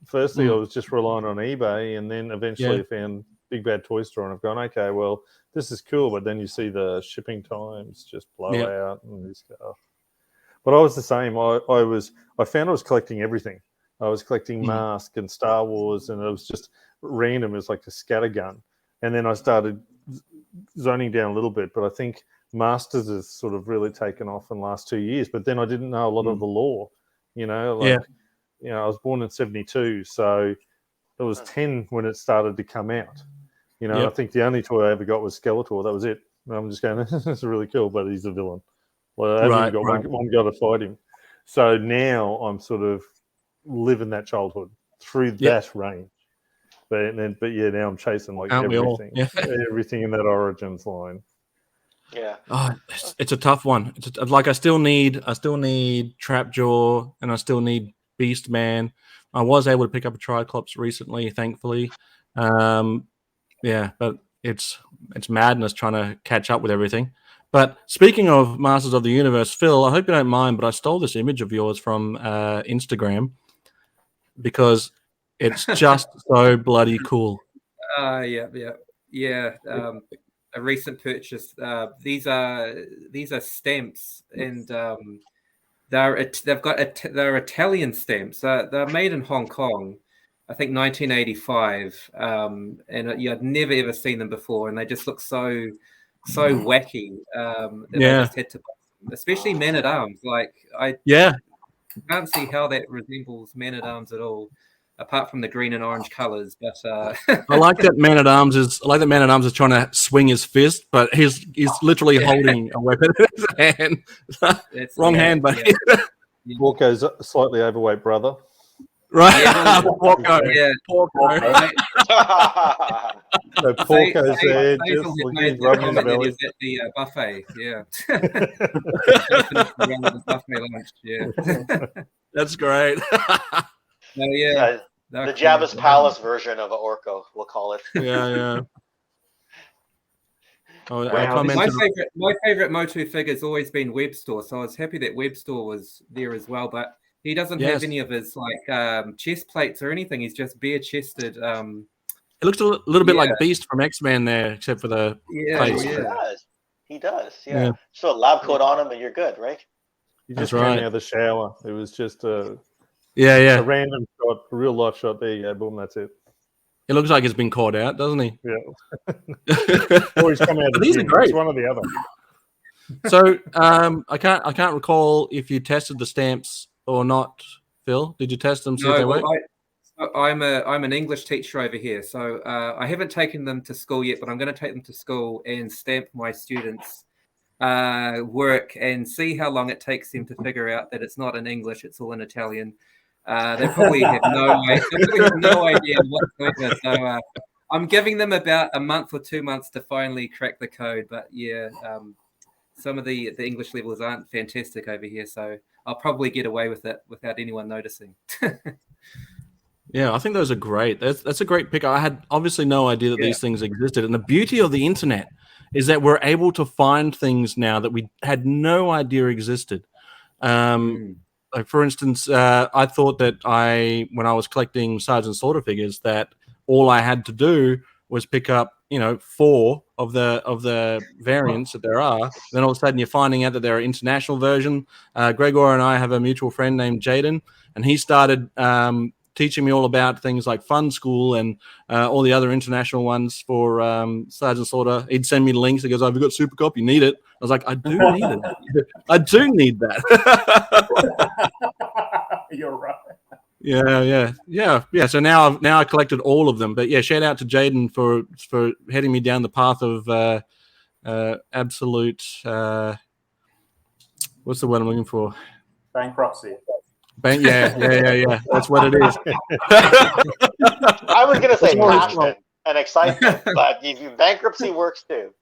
firstly I was just relying on eBay, and then eventually I found Big Bad Toy Store, and I've gone, okay, well, this is cool, but then you see the shipping times just blow out, and this stuff. But I was the same. I found I was collecting everything. I was collecting Mask and Star Wars, and it was just random as like a scattergun. And then I started zoning down a little bit, but I think Masters has sort of really taken off in the last 2 years. But then I didn't know a lot of the lore, you know, like, you know, I was born in 72, so it was 10 when it started to come out. You know, I think the only toy I ever got was Skeletor. That was it. And I'm just going, this is really cool, but he's a villain. Well, I haven't even got one guy to fight him. So now I'm sort of living that childhood through that range. But yeah, now I'm chasing like everything, everything in that Origins line. Yeah. Oh, it's a tough one. Like I still need Trapjaw, and I still need Beastman. I was able to pick up a Triclops recently, thankfully. Yeah, but it's madness trying to catch up with everything. But speaking of Masters of the Universe, Phil, I hope you don't mind, but I stole this image of yours from Instagram because it's just so bloody cool. Yeah. A recent purchase. These are stamps, and they're Italian stamps. They're made in Hong Kong, I think 1985. And I'd never ever seen them before, and they just look so wacky. That I just had to, especially Man at Arms. Like I can't see how that resembles Man at Arms at all, apart from the green and orange colors. But I like that Man at Arms is trying to swing his fist, but he's literally holding a weapon in his hand. Wrong hand, but Porco's slightly overweight brother. Right. Porco. Porco. So Porco's there, just looking, rubbing his belly. At the buffet, buffet lunch, That's great. The Jabba's Palace version of an Orko, we'll call it. Yeah. Oh, wow. My favorite Motu figure has always been Webstore, so I was happy that Webstore was there as well. But he doesn't have any of his like chest plates or anything. He's just bare chested. It looks a little bit like Beast from X-Men there, except for the face. He does. Yeah. So a lab coat on him, and you're good, right? He just came out of the shower. It was just a random shot, a real life shot. There you go, boom, that's it. It looks like it's been caught out, doesn't he? Yeah. Or he's come out of the These are great. It's one or the other. So I can't recall if you tested the stamps or not, Phil. Did you test them? I'm an English teacher over here, so I haven't taken them to school yet, but I'm going to take them to school and stamp my students' work and see how long it takes them to figure out that it's not in English, it's all in Italian. They probably have no idea whatsoever. So I'm giving them about a month or 2 months to finally crack the code. But some of the English levels aren't fantastic over here, so I'll probably get away with it without anyone noticing. Yeah, I think those are great. That's a great pick. I had obviously no idea that these things existed. And the beauty of the internet is that we're able to find things now that we had no idea existed. Like for instance, I thought that when I was collecting Sgt Slaughter figures, that all I had to do was pick up, 4 of the variants that there are. Then all of a sudden you're finding out that there are international version. Gregor and I have a mutual friend named Jaden, and he started teaching me all about things like Fun School and all the other international ones for Sgt Slaughter. He'd send me links. He goes, "I've got Super Cop. You need it." I was like, "I do need it. I do need that." You're right. Yeah. So now I collected all of them. But yeah, shout out to Jaden for heading me down the path of absolute. What's the word I'm looking for? Bankruptcy. Yeah. That's what it is. I was going to say passion and excitement, but bankruptcy works too.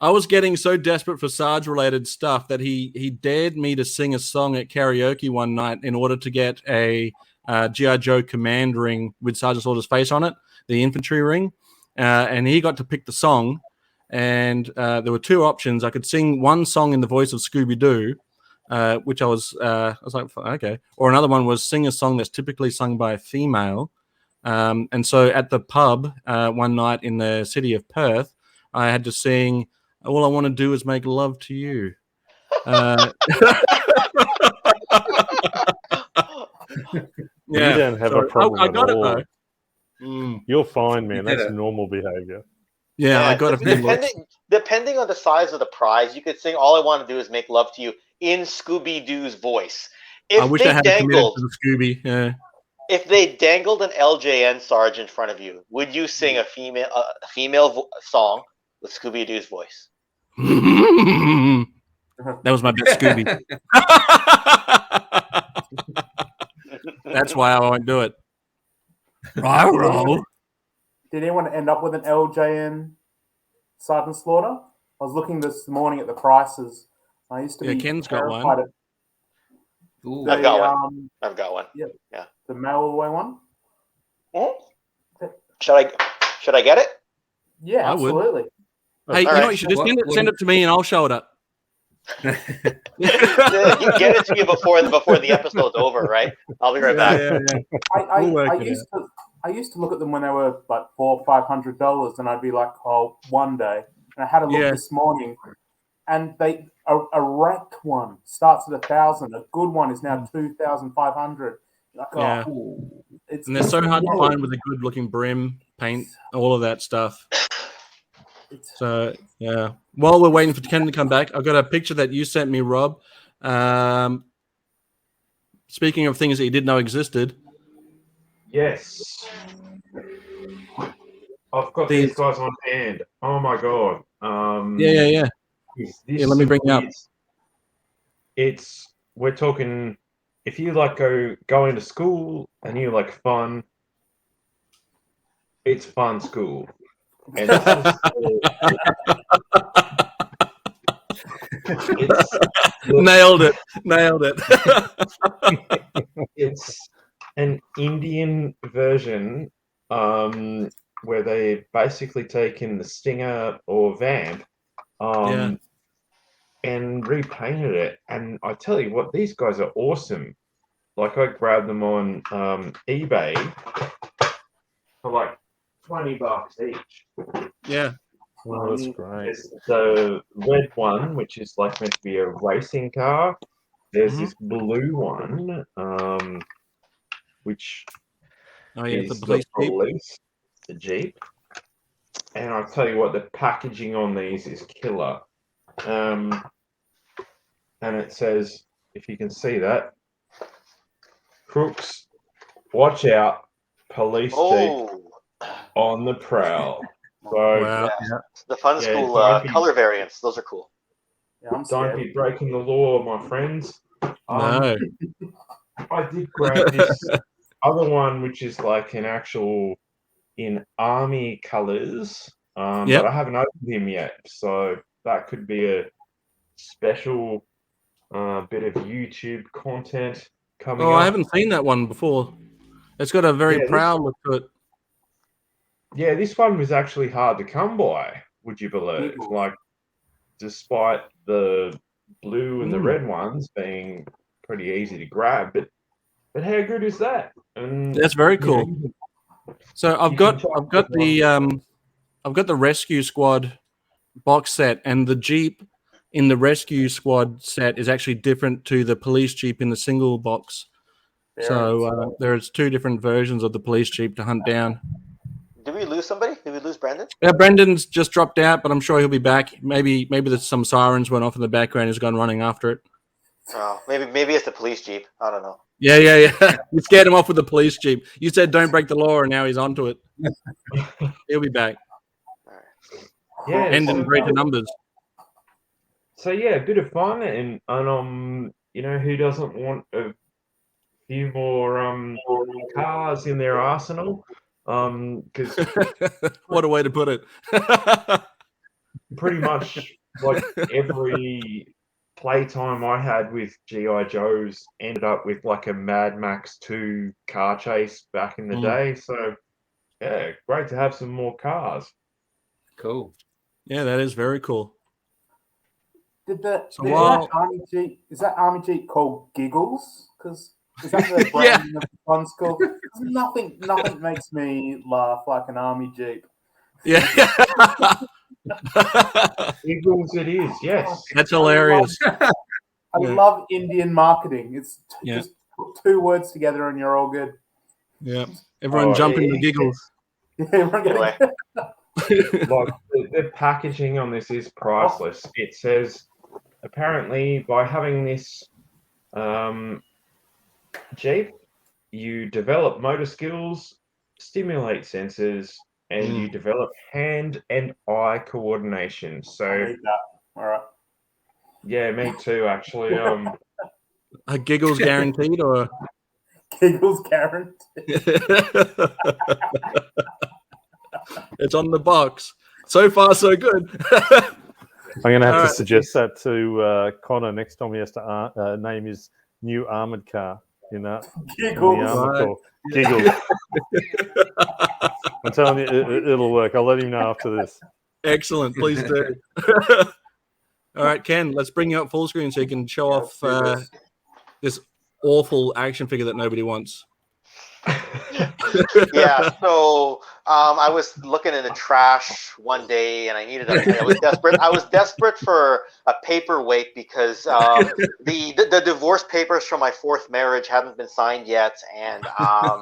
I was getting so desperate for Sarge-related stuff that he dared me to sing a song at karaoke one night in order to get a G.I. Joe command ring with Sgt Slaughter's face on it, the infantry ring, and he got to pick the song. And there were 2 options. I could sing one song in the voice of Scooby-Doo, which I was like, okay. Or another one was sing a song that's typically sung by a female. And so at the pub one night in the city of Perth, I had to sing "All I Want to Do Is Make Love to You." You don't have a problem I got at all. it though. You're fine, man. That's normal behavior. Yeah, I got a few looks. Depending on the size of the prize, you could sing "All I Want to Do Is Make Love to You" in Scooby-Doo's voice. I wish I had committed to the Scooby. Yeah. If they dangled an LJN Sarge in front of you, would you sing a female song with Scooby-Doo's voice? That was my best Scooby. That's why I won't do it. Did anyone end up with an LJN Sgt Slaughter? I was looking this morning at the prices. I used to be Ken's got one. I've got one. Yeah. The mailaway one. Mm-hmm. Should I get it? Yeah, absolutely. Hey, you know what? You should just send it to me and I'll show it up. You get it to me before the episode's over, right? I'll be right back. I used to look at them when they were like $400 or $500, and I'd be like, "Oh, one day." And I had a look this morning, and a wrecked one starts at $1,000. A good one is now $2,500. Like, and they're so hard to find with a good-looking brim, paint, all of that stuff. So yeah. While we're waiting for Ken to come back, I've got a picture that you sent me, Rob. Speaking of things that you didn't know existed. Yes. I've got these guys on hand. Oh my god. Yeah. Let me bring it up. We're talking, if you like go into school and you like fun, it's fun school. And Nailed it. It's an Indian version where they basically taken the Stinger or Vamp and repainted it. And I tell you what, these guys are awesome. Like, I grabbed them on eBay for like $20 each. Yeah. Oh, that's great. There's the red one, which is like meant to be a racing car. There's this blue one, which is the police, the Jeep. And I'll tell you what, the packaging on these is killer. And it says, if you can see that, crooks, watch out, police Jeep on the prowl. So, the fun school color variants, those are cool. Yeah, don't be breaking the law, my friends. No. I did grab this other one, which is like an actual in army colors, but I haven't opened him yet. So that could be a special bit of YouTube content coming up. I haven't seen that one before. It's got a very proud look to it. Yeah, this one was actually hard to come by, would you believe? Like, despite the blue and the red ones being pretty easy to grab, but how good is that? And that's very cool. So I've got the Rescue Squad box set, and the Jeep in the Rescue Squad set is actually different to the police Jeep in the single box. So there's two different versions of the police Jeep to hunt down. Did we lose somebody? Did we lose Brandon? Yeah, Brendan's just dropped out, but I'm sure he'll be back. Maybe there's some sirens went off in the background. He's gone running after it. Oh, maybe it's the police Jeep. I don't know. Yeah. You scared him off with the police Jeep. You said don't break the law, and now he's onto it. He'll be back. All right. Yeah, and in greater numbers. So yeah, a bit of fun, and you know, who doesn't want a few more cars in their arsenal? Because what a way to put it. Pretty much like every playtime I had with G.I. Joes ended up with like a Mad Max 2 car chase back in the day. So yeah, great to have some more cars. Cool. Yeah, that is very cool. Is that Army Jeep called Giggles? Because is that the brand of the fun school? Nothing makes me laugh like an Army Jeep. Yeah. Giggles it is, yes. That's hilarious. I love Indian marketing. It's just put two words together and you're all good. Yeah. Everyone jumping the giggles. Anyway. Like the packaging on this is priceless. It says apparently by having this Jeep, you develop motor skills, stimulate senses, and you develop hand and eye coordination. So I need that. All right. Yeah, me too. Actually, Are giggles guaranteed or? Giggles guaranteed. It's on the box. So far, so good. I'm going to have to suggest that to Connor next time he has to name his new armored car. Giggles. Giggles. I'm telling you, it'll work. I'll let him know after this. Excellent. Please do. All right, Ken, let's bring you up full screen so you can show off this awful action figure that nobody wants. Yeah, so I was looking in the trash one day and I needed I was desperate for a paperweight because the divorce papers from my fourth marriage hadn't been signed yet, and I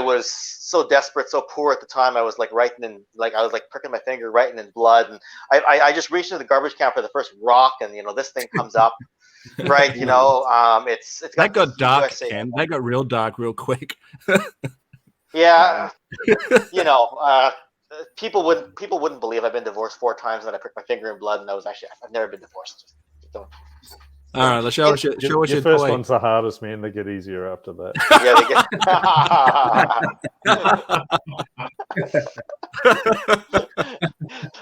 was so desperate, so poor at the time. I was like pricking my finger, writing in blood, and I just reached into the garbage can for the first rock, and this thing comes up. Right, it's that got dark, Ken. That got real dark real quick. Yeah, people wouldn't believe I've been divorced 4 times and I pricked my finger in blood, and I've never been divorced. All right, let's show us your first one's the hardest, man. They get easier after that.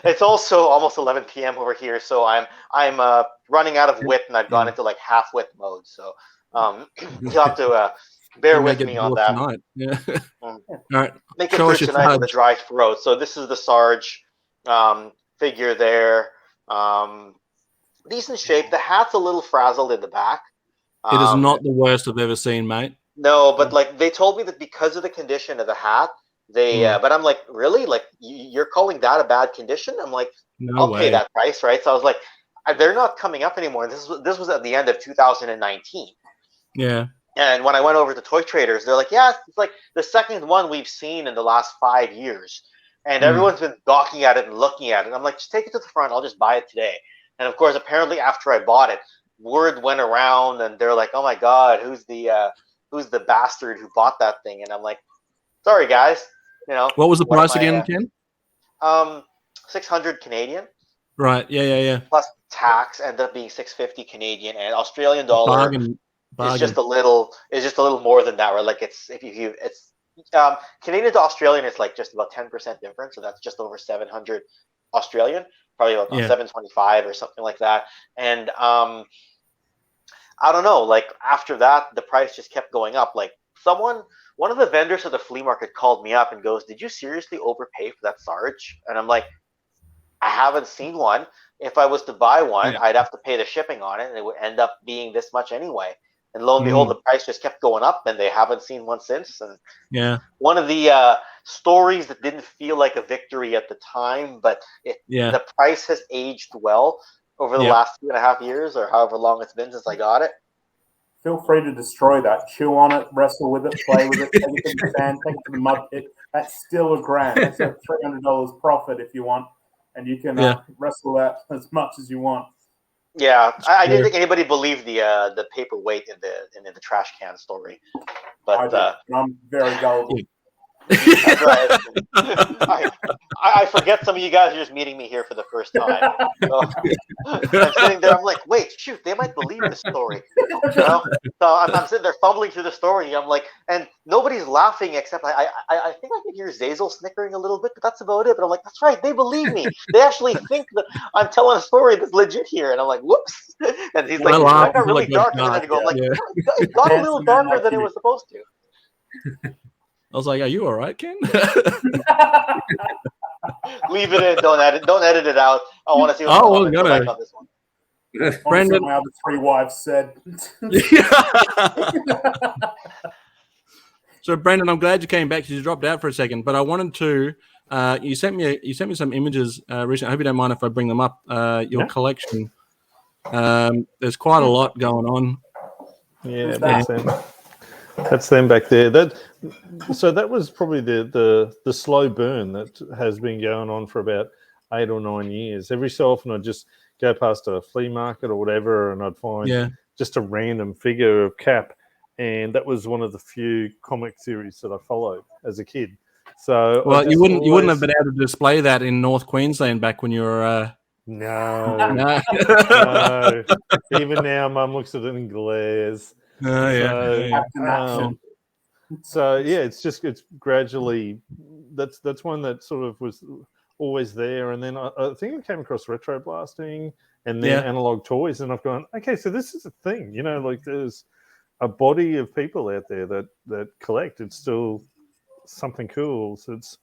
It's also almost 11 p.m. over here, so I'm running out of wit, and I've gone into like half wit mode. So you'll have to bear with me on that. Tonight. Yeah. All right. Make it through tonight with a dry throat. So this is the Sarge figure there. Decent shape. The hat's a little frazzled in the back. It is not the worst I've ever seen, mate. No, but like they told me that because of the condition of the hat, but I'm like, really? Like you're calling that a bad condition? I'm like, I'll pay that price, right? So I was like, they're not coming up anymore. This was at the end of 2019. Yeah. And when I went over to Toy Traders, they're like, yeah, it's like the second one we've seen in the last 5 years. And everyone's been gawking at it and looking at it. I'm like, just take it to the front. I'll just buy it today. And of course, apparently after I bought it, word went around and they're like, oh my God, who's the bastard who bought that thing? And I'm like, sorry, guys. What was the price again, Ken? 600 Canadian. Right. Yeah. Plus tax ended up being 650 Canadian, and Australian dollar bargain. is just a little more than that. Right? Like it's Canadian to Australian is like just about 10% difference, so that's just over 700 Australian, probably about 725 or something like that. And I don't know. Like after that, the price just kept going up. Like one of the vendors at the flea market called me up and goes, "Did you seriously overpay for that Sarge?" And I'm like, I haven't seen one. If I was to buy one, I'd have to pay the shipping on it, and it would end up being this much anyway. And lo and behold, the price just kept going up, and they haven't seen one since. And one of the stories that didn't feel like a victory at the time, but the price has aged well over the last 2.5 years, or however long it's been since I got it. Feel free to destroy that. Chew on it, wrestle with it, play with it, take it to the sand, take it to the mud pit. That's still $1,000. That's a $300 profit if you want. And you can wrestle that as much as you want. Yeah, I didn't think anybody believed the paperweight in the trash can story, but I'm very gullible. That's right. I forget some of you guys are just meeting me here for the first time. So, I'm sitting there. I'm like, wait, shoot, they might believe this story. So I'm sitting there fumbling through the story. I'm like, and nobody's laughing except I think I can hear Zazel snickering a little bit, but that's about it. But I'm like, that's right, they believe me. They actually think that I'm telling a story that's legit here. And I'm like, whoops. And he's like, that got really dark. And then I go, it got a little darker than it was supposed to. I was like, "Are you all right, Ken?" Leave it in. Don't edit it out. I want to see what like on this one. Brendan, how the 3 wives said. So, Brendan, I'm glad you came back because you dropped out for a second. But I wanted to. You sent me some images recently. I hope you don't mind if I bring them up. Your collection. There's quite a lot going on. Yeah, makes sense. That's them back there. So that was probably the slow burn that has been going on for about 8 or 9 years. Every so often I'd just go past a flea market or whatever, and I'd find just a random figure of Cap, and that was one of the few comic series that I followed as a kid. So you wouldn't have been able to display that in North Queensland back when you were. No. Even now, Mum looks at it and glares. So it's gradually that's one that sort of was always there, and then I think I came across retro blasting and then analog toys, and I've gone, okay, so this is a thing, like there's a body of people out there that collect. It's still something cool. So it's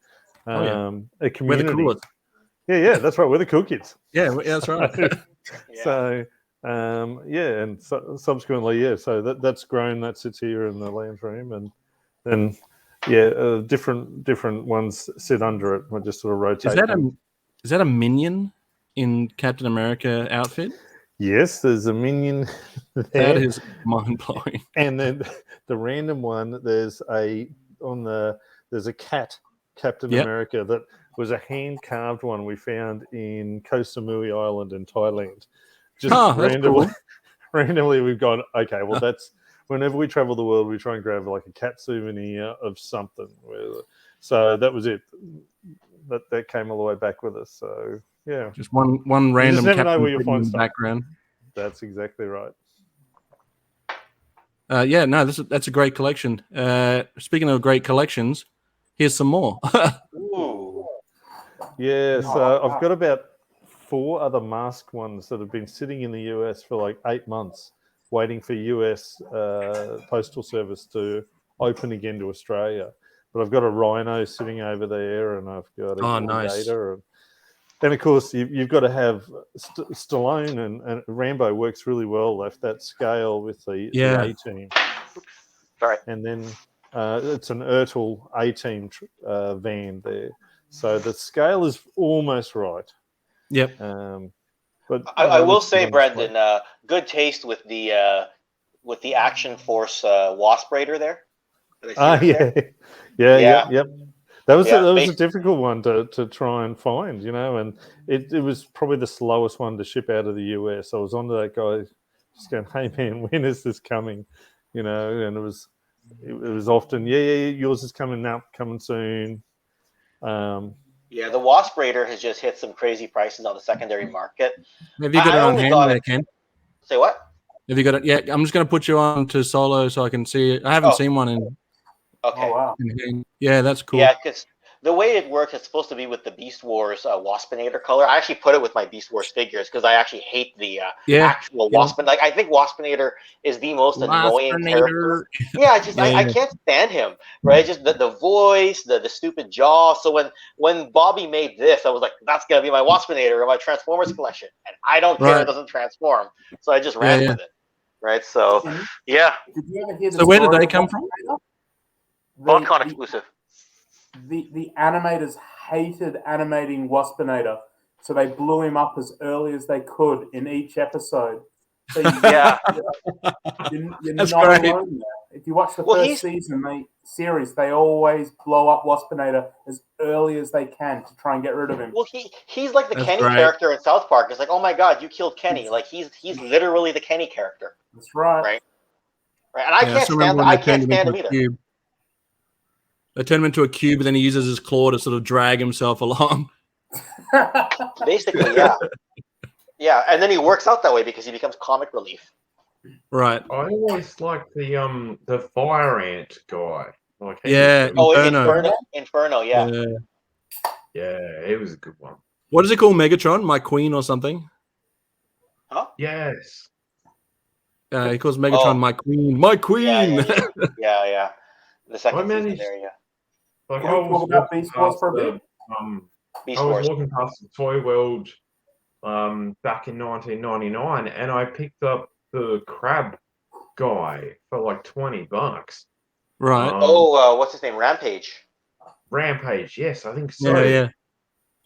a community. We're the coolest. Yeah, that's right. We're the cool kids. Yeah, that's right. So and subsequently, so that's grown. That sits here in the lounge room, and then different ones sit under it. We just sort of rotate. Is that a minion in Captain America outfit? Yes, there's a minion there. That is mind blowing. And then the random one, there's a cat Captain America that was a hand carved one we found in Koh Samui Island in Thailand. Just randomly we've gone, okay, well that's whenever we travel the world, we try and grab like a cat souvenir of something. So that was it. That came all the way back with us. So yeah, just one random. You just never know where you'll find stuff. Background. That's exactly right. That's a great collection. Speaking of great collections, here's some more. Ooh. Yeah, so I've got about 4 other mask ones that have been sitting in the US for like 8 months, waiting for US Postal Service to open again to Australia. But I've got a rhino sitting over there, and I've got a gator, and of course you've got to have Stallone and Rambo works really well at that scale with the A-Team. Sorry. And then it's an Ertl A-Team van there, so the scale is almost right. Yep. But I will say, Brendan, good taste with the Action Force Wasp Raider there. Yep. That was a difficult one to try and find, and it was probably the slowest one to ship out of the US. I was onto that guy, just going, "Hey man, when is this coming?" And it was often, yours is coming now, coming soon. The Wasp Raider has just hit some crazy prices on the secondary market. Have you got it on hand there, Ken? Say what? Have you got it? Yeah, I'm just going to put you on to solo so I can see it. I haven't seen one in. Okay. Oh, wow. Yeah, that's cool. Yeah, because the way it works, it's supposed to be with the Beast Wars Waspinator color. I actually put it with my Beast Wars figures because I actually hate the actual Waspinator. Like, I think Waspinator is the most annoying character. Yeah, I can't stand him. Right, just the voice, the stupid jaw. So when Bobby made this, I was like, that's gonna be my Waspinator in my Transformers collection, and I don't care it doesn't transform. So I just ran with it. Right, so yeah. Did you ever hear so where did they come from? BotCon exclusive. The animators hated animating Waspinator, so they blew him up as early as they could in each episode. So you're That's not great. alone there. If you watch the first season series, they always blow up Waspinator as early as they can to try and get rid of him. Well, he's like the Kenny character in South Park. It's like, oh my god, you killed Kenny. Like he's literally the Kenny character. That's right. Right. And I can't stand him either. Cube. They turn him into a cube, and then he uses his claw to sort of drag himself along. Basically, yeah. Yeah, and then he works out that way because he becomes comic relief. Right. I always like the fire ant guy. Like Inferno, yeah. Yeah, it was a good one. What does it call Megatron? My Queen or something? Huh? Yes. He calls Megatron My Queen. My Queen! Yeah. The second season there, yeah. Like Can we talk about Beast Wars for a bit? I was walking past the Toy World back in 1999, and I picked up the crab guy for like $20. Right. What's his name? Rampage. Rampage, yes, I think so. Yeah.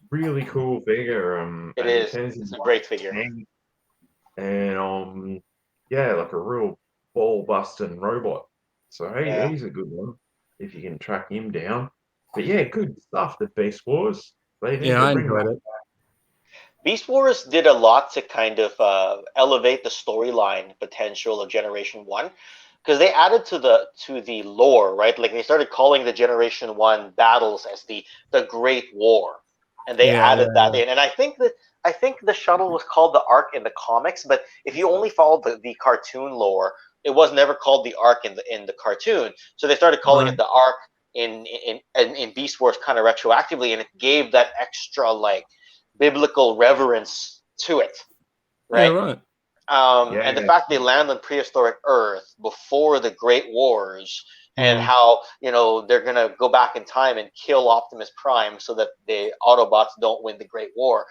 Really cool figure. It is. It's a great figure. And like a real ball busting robot. So he's a good one if you can track him down. But yeah, good stuff. The Beast Wars. They need to I bring enjoyed that it. Beast Wars did a lot to kind of elevate the storyline potential of Generation 1, because they added to the lore, right? Like they started calling the Generation 1 battles as the Great War, and they added that in. And I think the shuttle was called the Ark in the comics, but if you only followed the cartoon lore, it was never called the Ark in the cartoon. So they started calling it the Ark in Beast Wars kind of retroactively, and it gave that extra like biblical reverence to it, right? Yeah, right. And the fact they land on prehistoric Earth before the Great Wars, and how they're gonna go back in time and kill Optimus Prime so that the Autobots don't win the Great War.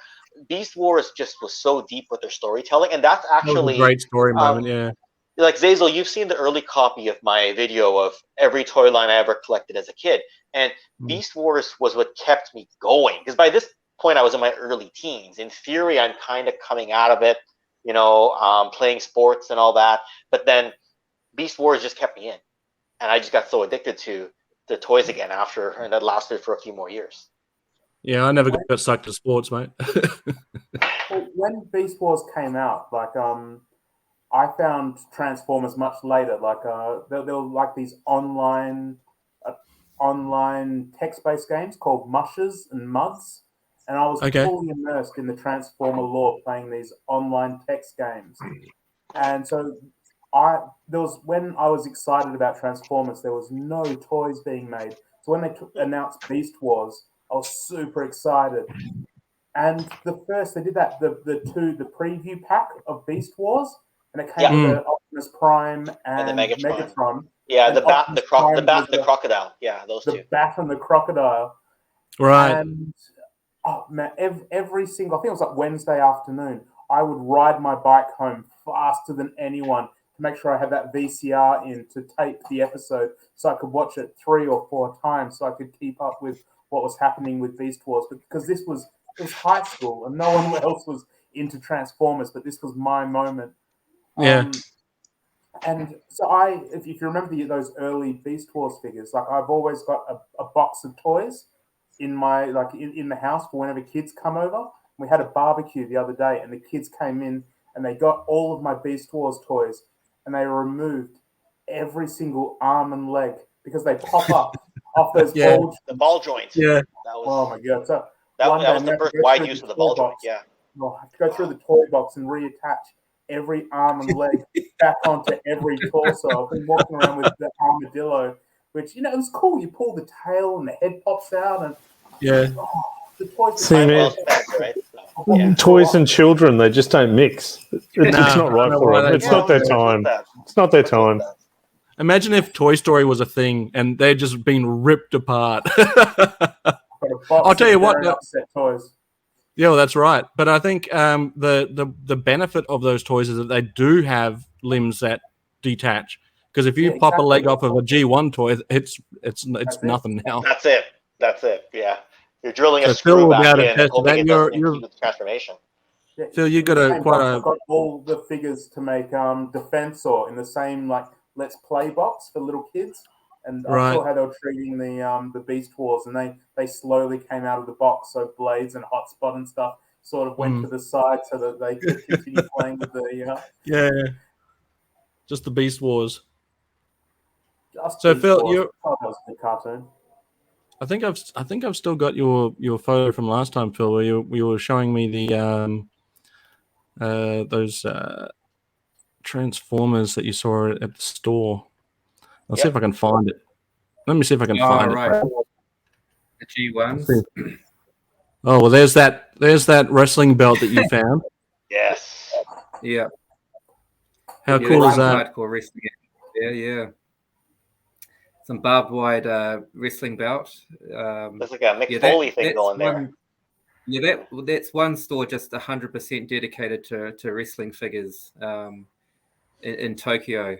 Beast Wars just was so deep with their storytelling, and that's actually That was a great story moment. Yeah. Like Zazel, you've seen the early copy of my video of every toy line I ever collected as a kid, and Beast Wars was what kept me going, because by this point I was in my early teens. In theory, I'm kind of coming out of it, playing sports and all that, but then Beast Wars just kept me in, and I just got so addicted to the toys again after, and that lasted for a few more years. Yeah, I never got sucked to sports, mate. Well, when Beast Wars came out, like I found Transformers much later. Like there were like these online text-based games called Mushes and Muds, and I was fully immersed in the Transformer lore, playing these online text games. And so when I was excited about Transformers, there was no toys being made. So when they announced Beast Wars, I was super excited. And they did that the preview pack of Beast Wars, and it came with the Optimus Prime and the Megatron. Yeah, and the bat, the crocodile. Yeah, those two. The bat and the crocodile. Right. And oh man, every single, I think it was like Wednesday afternoon, I would ride my bike home faster than anyone to make sure I had that VCR in to tape the episode so I could watch it 3 or 4 times so I could keep up with what was happening with Beast Wars. But because it was high school and no one else was into Transformers, but this was my moment. Yeah. And so if you remember those early Beast Wars figures, like I've always got a box of toys in my in the house for whenever kids come over. We had a barbecue the other day, and the kids came in and they got all of my Beast Wars toys, and they removed every single arm and leg because they pop up off those the ball joint. Yeah. Oh my god! So that was the first wide use of the ball joint. Yeah. I have to go through the toy box and reattach every arm and leg back onto every torso. I've been walking around with the armadillo, which it was cool. You pull the tail and the head pops out, and the toys. Toys and children, they just don't mix. It's not right for them. It's not their time. It's not their time. Imagine if Toy Story was a thing and they're just being ripped apart. I'll tell you what. Toys. Yeah, well, that's right. But I think the benefit of those toys is that they do have limbs that detach. Because if you pop a leg off of a G1 toy, it's nothing now. That's it. Yeah, you're drilling a screw back in, and hoping it doesn't impede the transformation. Phil, you got I've got all the figures to make Defensor in the same Let's Play box for little kids. And I saw how they were treating the Beast Wars, and they slowly came out of the box. So Blades and Hotspot and stuff sort of went to the side so that they could continue playing with the just the Beast Wars. So Phil, that was a good cartoon. I think I've still got your photo from last time, Phil, where you were showing me the those Transformers that you saw at the store. I'll see if I can find it. Let me see if I can find it. The G1s. Oh well, there's that wrestling belt that you found. Yes. Yeah. How cool is that? Hardcore wrestling. Yeah. Some barbed wire wrestling belt. There's like a Mick Foley thing going there. Yeah, that's one store just 100% dedicated to wrestling figures in Tokyo.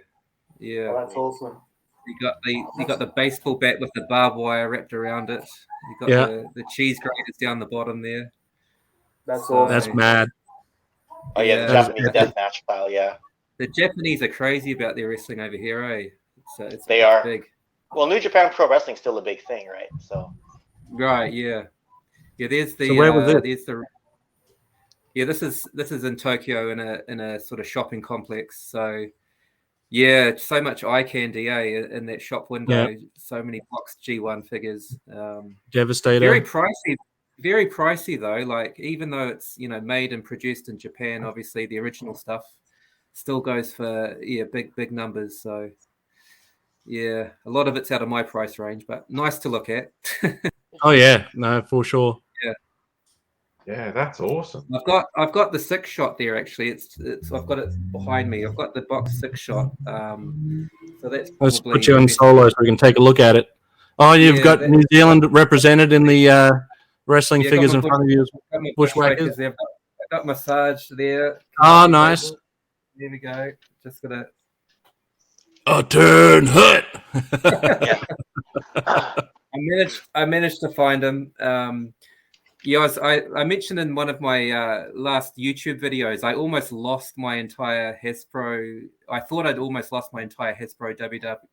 Yeah, that's awesome. You got the baseball bat with the barbed wire wrapped around it. You got the cheese graters down the bottom there. That's awesome. That's mad. Oh yeah, the Japanese deathmatch style. Yeah, the Japanese are crazy about their wrestling over here. It's They are big. Well, New Japan Pro Wrestling's still a big thing, right? So. Right. Yeah. Yeah. There's the. So where was it? There's the. Yeah. This is in Tokyo in a sort of shopping complex. So. Yeah, so much eye candy, in that shop window. Yeah. So many boxed G1 figures. Devastator. Very pricey though. Like even though it's made and produced in Japan, obviously the original stuff still goes for big numbers. So yeah, a lot of it's out of my price range, but nice to look at. Oh yeah, no, for sure. Yeah, that's awesome. I've got the 6-shot there actually. It's I've got it behind me. I've got the box 6-shot. So that's Let's probably put you on solo so we can take a look at it. Oh, you've got New Zealand represented in the wrestling figures in front of you. Bushwhackers. I've got massage there. Oh, nice. There we go. Just gonna. A turn hut. Yeah. I managed to find him. I mentioned in one of my last YouTube videos, I almost lost my entire Hasbro. I thought I'd almost lost my entire Hasbro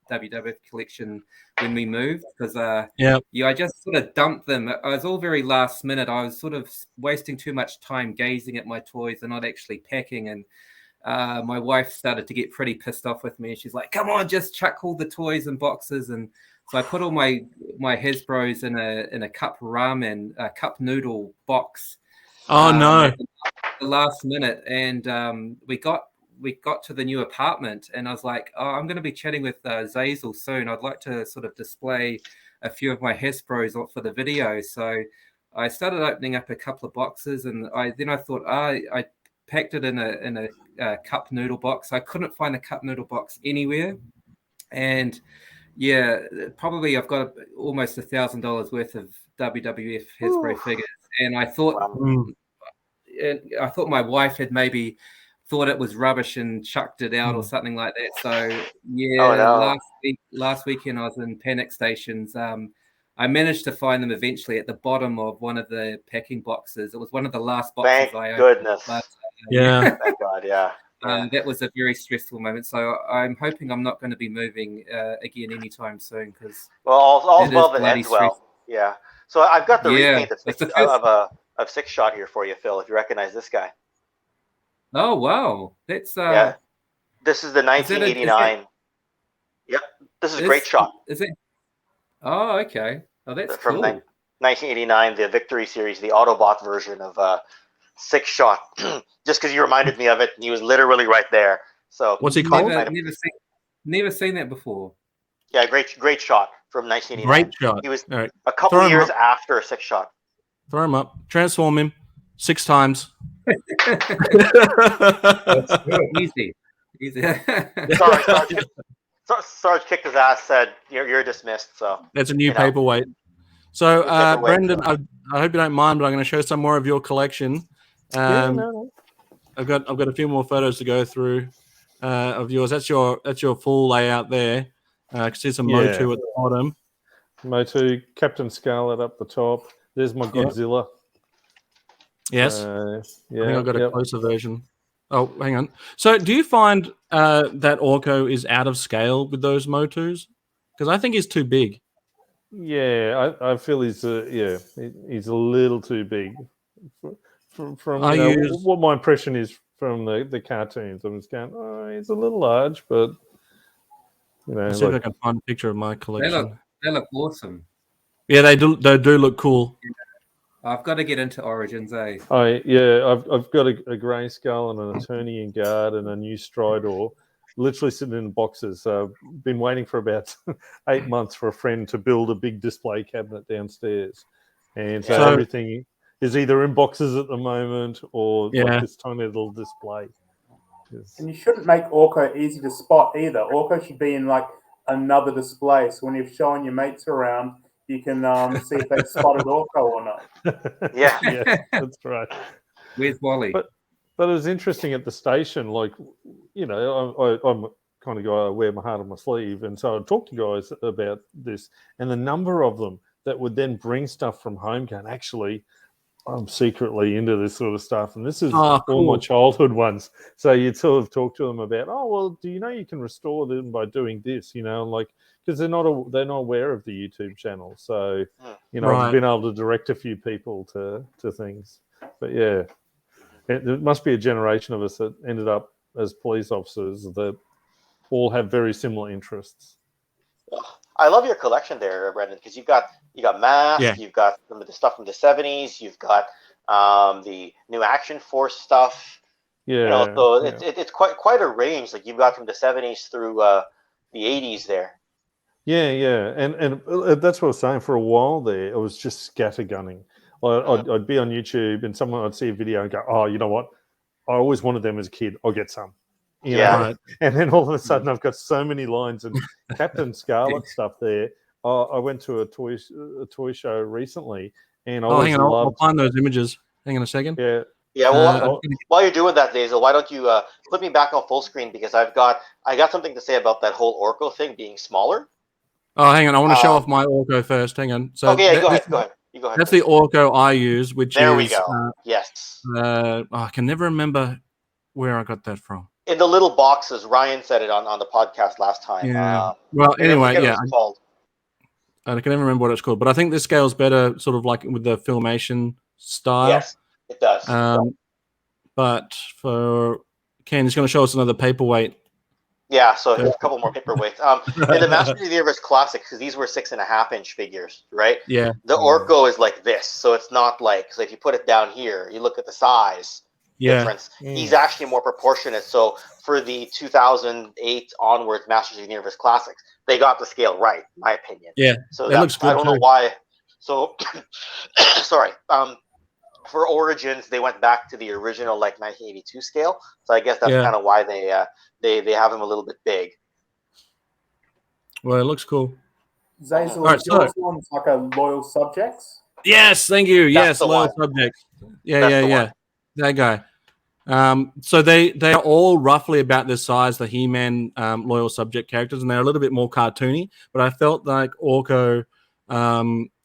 WWF collection when we moved because I just sort of dumped them. I was all very last minute. I was sort of wasting too much time gazing at my toys and not actually packing. And my wife started to get pretty pissed off with me. She's like, "Come on, just chuck all the toys and boxes." And so I put all my Hasbros in a cup cup noodle box. Oh no! At the last minute, and we got to the new apartment, and I was like, "Oh, I'm going to be chatting with Zazel soon. I'd like to sort of display a few of my Hasbros for the video." So I started opening up a couple of boxes, and I thought, I packed it in a cup noodle box. I couldn't find the cup noodle box anywhere, and yeah, probably I've got almost $1,000 worth of WWF Hasbro figures, and I thought, my wife had maybe thought it was rubbish and chucked it out or something like that. So yeah, last weekend I was in Panic Stations. I managed to find them eventually at the bottom of one of the packing boxes. It was one of the last boxes I opened. Goodness. Yeah. Thank God. Yeah. That was a very stressful moment. So I'm hoping I'm not going to be moving again anytime soon because all's well that ends well. Yeah. So I've got the repaint of 6-shot here for you, Phil. If you recognize this guy. Oh wow, that's This is the 1989. Yep. This is a great shot. Is it? Oh, okay. Oh, that's from cool. 1989, the Victory Series, the Autobot version of 6-shot. Just because you reminded me of it, and he was literally right there. So what's he called? Never seen that before. Yeah, great shot from 1989. Great shot. He was a couple of years after 6-shot. Throw him up. Transform him 6 times. That's good. Easy. Sarge kicked his ass. Said you're dismissed. So that's a new paperweight. So Brendan, I hope you don't mind, but I'm going to show some more of your collection. I've got a few more photos to go through of yours. That's your full layout there. I can see some Motu at the bottom. Motu, Captain Scarlet up the top. There's my Godzilla. Yes. I think I've got a closer version. Oh, hang on. So do you find that Orko is out of scale with those Motus? Because I think he's too big. Yeah, I feel he's a little too big. From what my impression is from the cartoons, I'm just going, he's a little large, but Let's see if I can find a picture of my collection. They look awesome. Yeah, they do look cool. I've got to get into Origins, eh? I've got a grey skull and an Eternian Guard and a new Stridor, literally sitting in boxes. Been waiting for about 8 months for a friend to build a big display cabinet downstairs, and so everything is either in boxes at the moment or like this tiny little display. And you shouldn't make Orko easy to spot either. Orko should be in like another display, so when you're showing your mates around, you can see if they've spotted Orko or not. Yeah, that's right. Where's Wally? But it was interesting at the station. Like, I'm the kind of guy, I wear my heart on my sleeve, and so I'd talk to guys about this, and the number of them that would then bring stuff from home going, actually, I'm secretly into this sort of stuff, and this is Oh, all my cool. childhood ones. So you'd sort of talk to them about, oh well, do you know you can restore them by doing this? You know, like because they're not aware of the YouTube channel. So you know, I've been able to direct a few people to things. But yeah, there must be a generation of us that ended up as police officers that all have very similar interests. I love your collection there, Brendan, because you got Mask, you've got some of the stuff from the 70s, you've got the new Action Force stuff. Yeah, you know, so it's quite a range. Like you've got from the 70s through the 80s there. Yeah, and that's what I was saying. For a while there, it was just scattergunning. I'd be on YouTube and I'd see a video and go, oh, you know what? I always wanted them as a kid. I'll get some. You know? And then all of a sudden I've got so many lines and Captain Scarlet stuff there. I went to a toy show recently and hang on, I'll find those images. Hang on a second. Yeah. Yeah, well, while you're doing that, Daisel, why don't you flip me back on full screen, because I got something to say about that whole Orko thing being smaller. Oh, hang on, I want to show off my Orko first. Hang on. So okay, go ahead. You go ahead. That's the Orko I use, which there is. We go. Yes. I can never remember where I got that from. In the little boxes, Ryan said it on the podcast last time. Yeah. Well, anyway, yeah. I can never remember what it's called, but I think this scale's better, sort of like with the Filmation style. Yes, it does. But for Ken, he's going to show us another paperweight. Yeah, so a couple more paperweights. In the Masters of the Universe Classic, because these were 6.5-inch figures, right? Yeah. The Orko is like this, so it's not like, so if you put it down here, you look at the size difference. He's actually more proportionate. So for the 2008 onwards Masters of the Universe Classics, they got the scale right, in my opinion. Yeah. So that looks good. I don't know why. So sorry. For Origins, they went back to the original like 1982 scale. So I guess that's kind of why they have him a little bit big. Well, it looks cool. Zazel, yours one's like a Loyal Subjects? Yes, thank you. That's Loyal Subjects. Yeah. That guy. So they are all roughly about this size, the He-Man Loyal Subject characters, and they're a little bit more cartoony. But I felt like Orko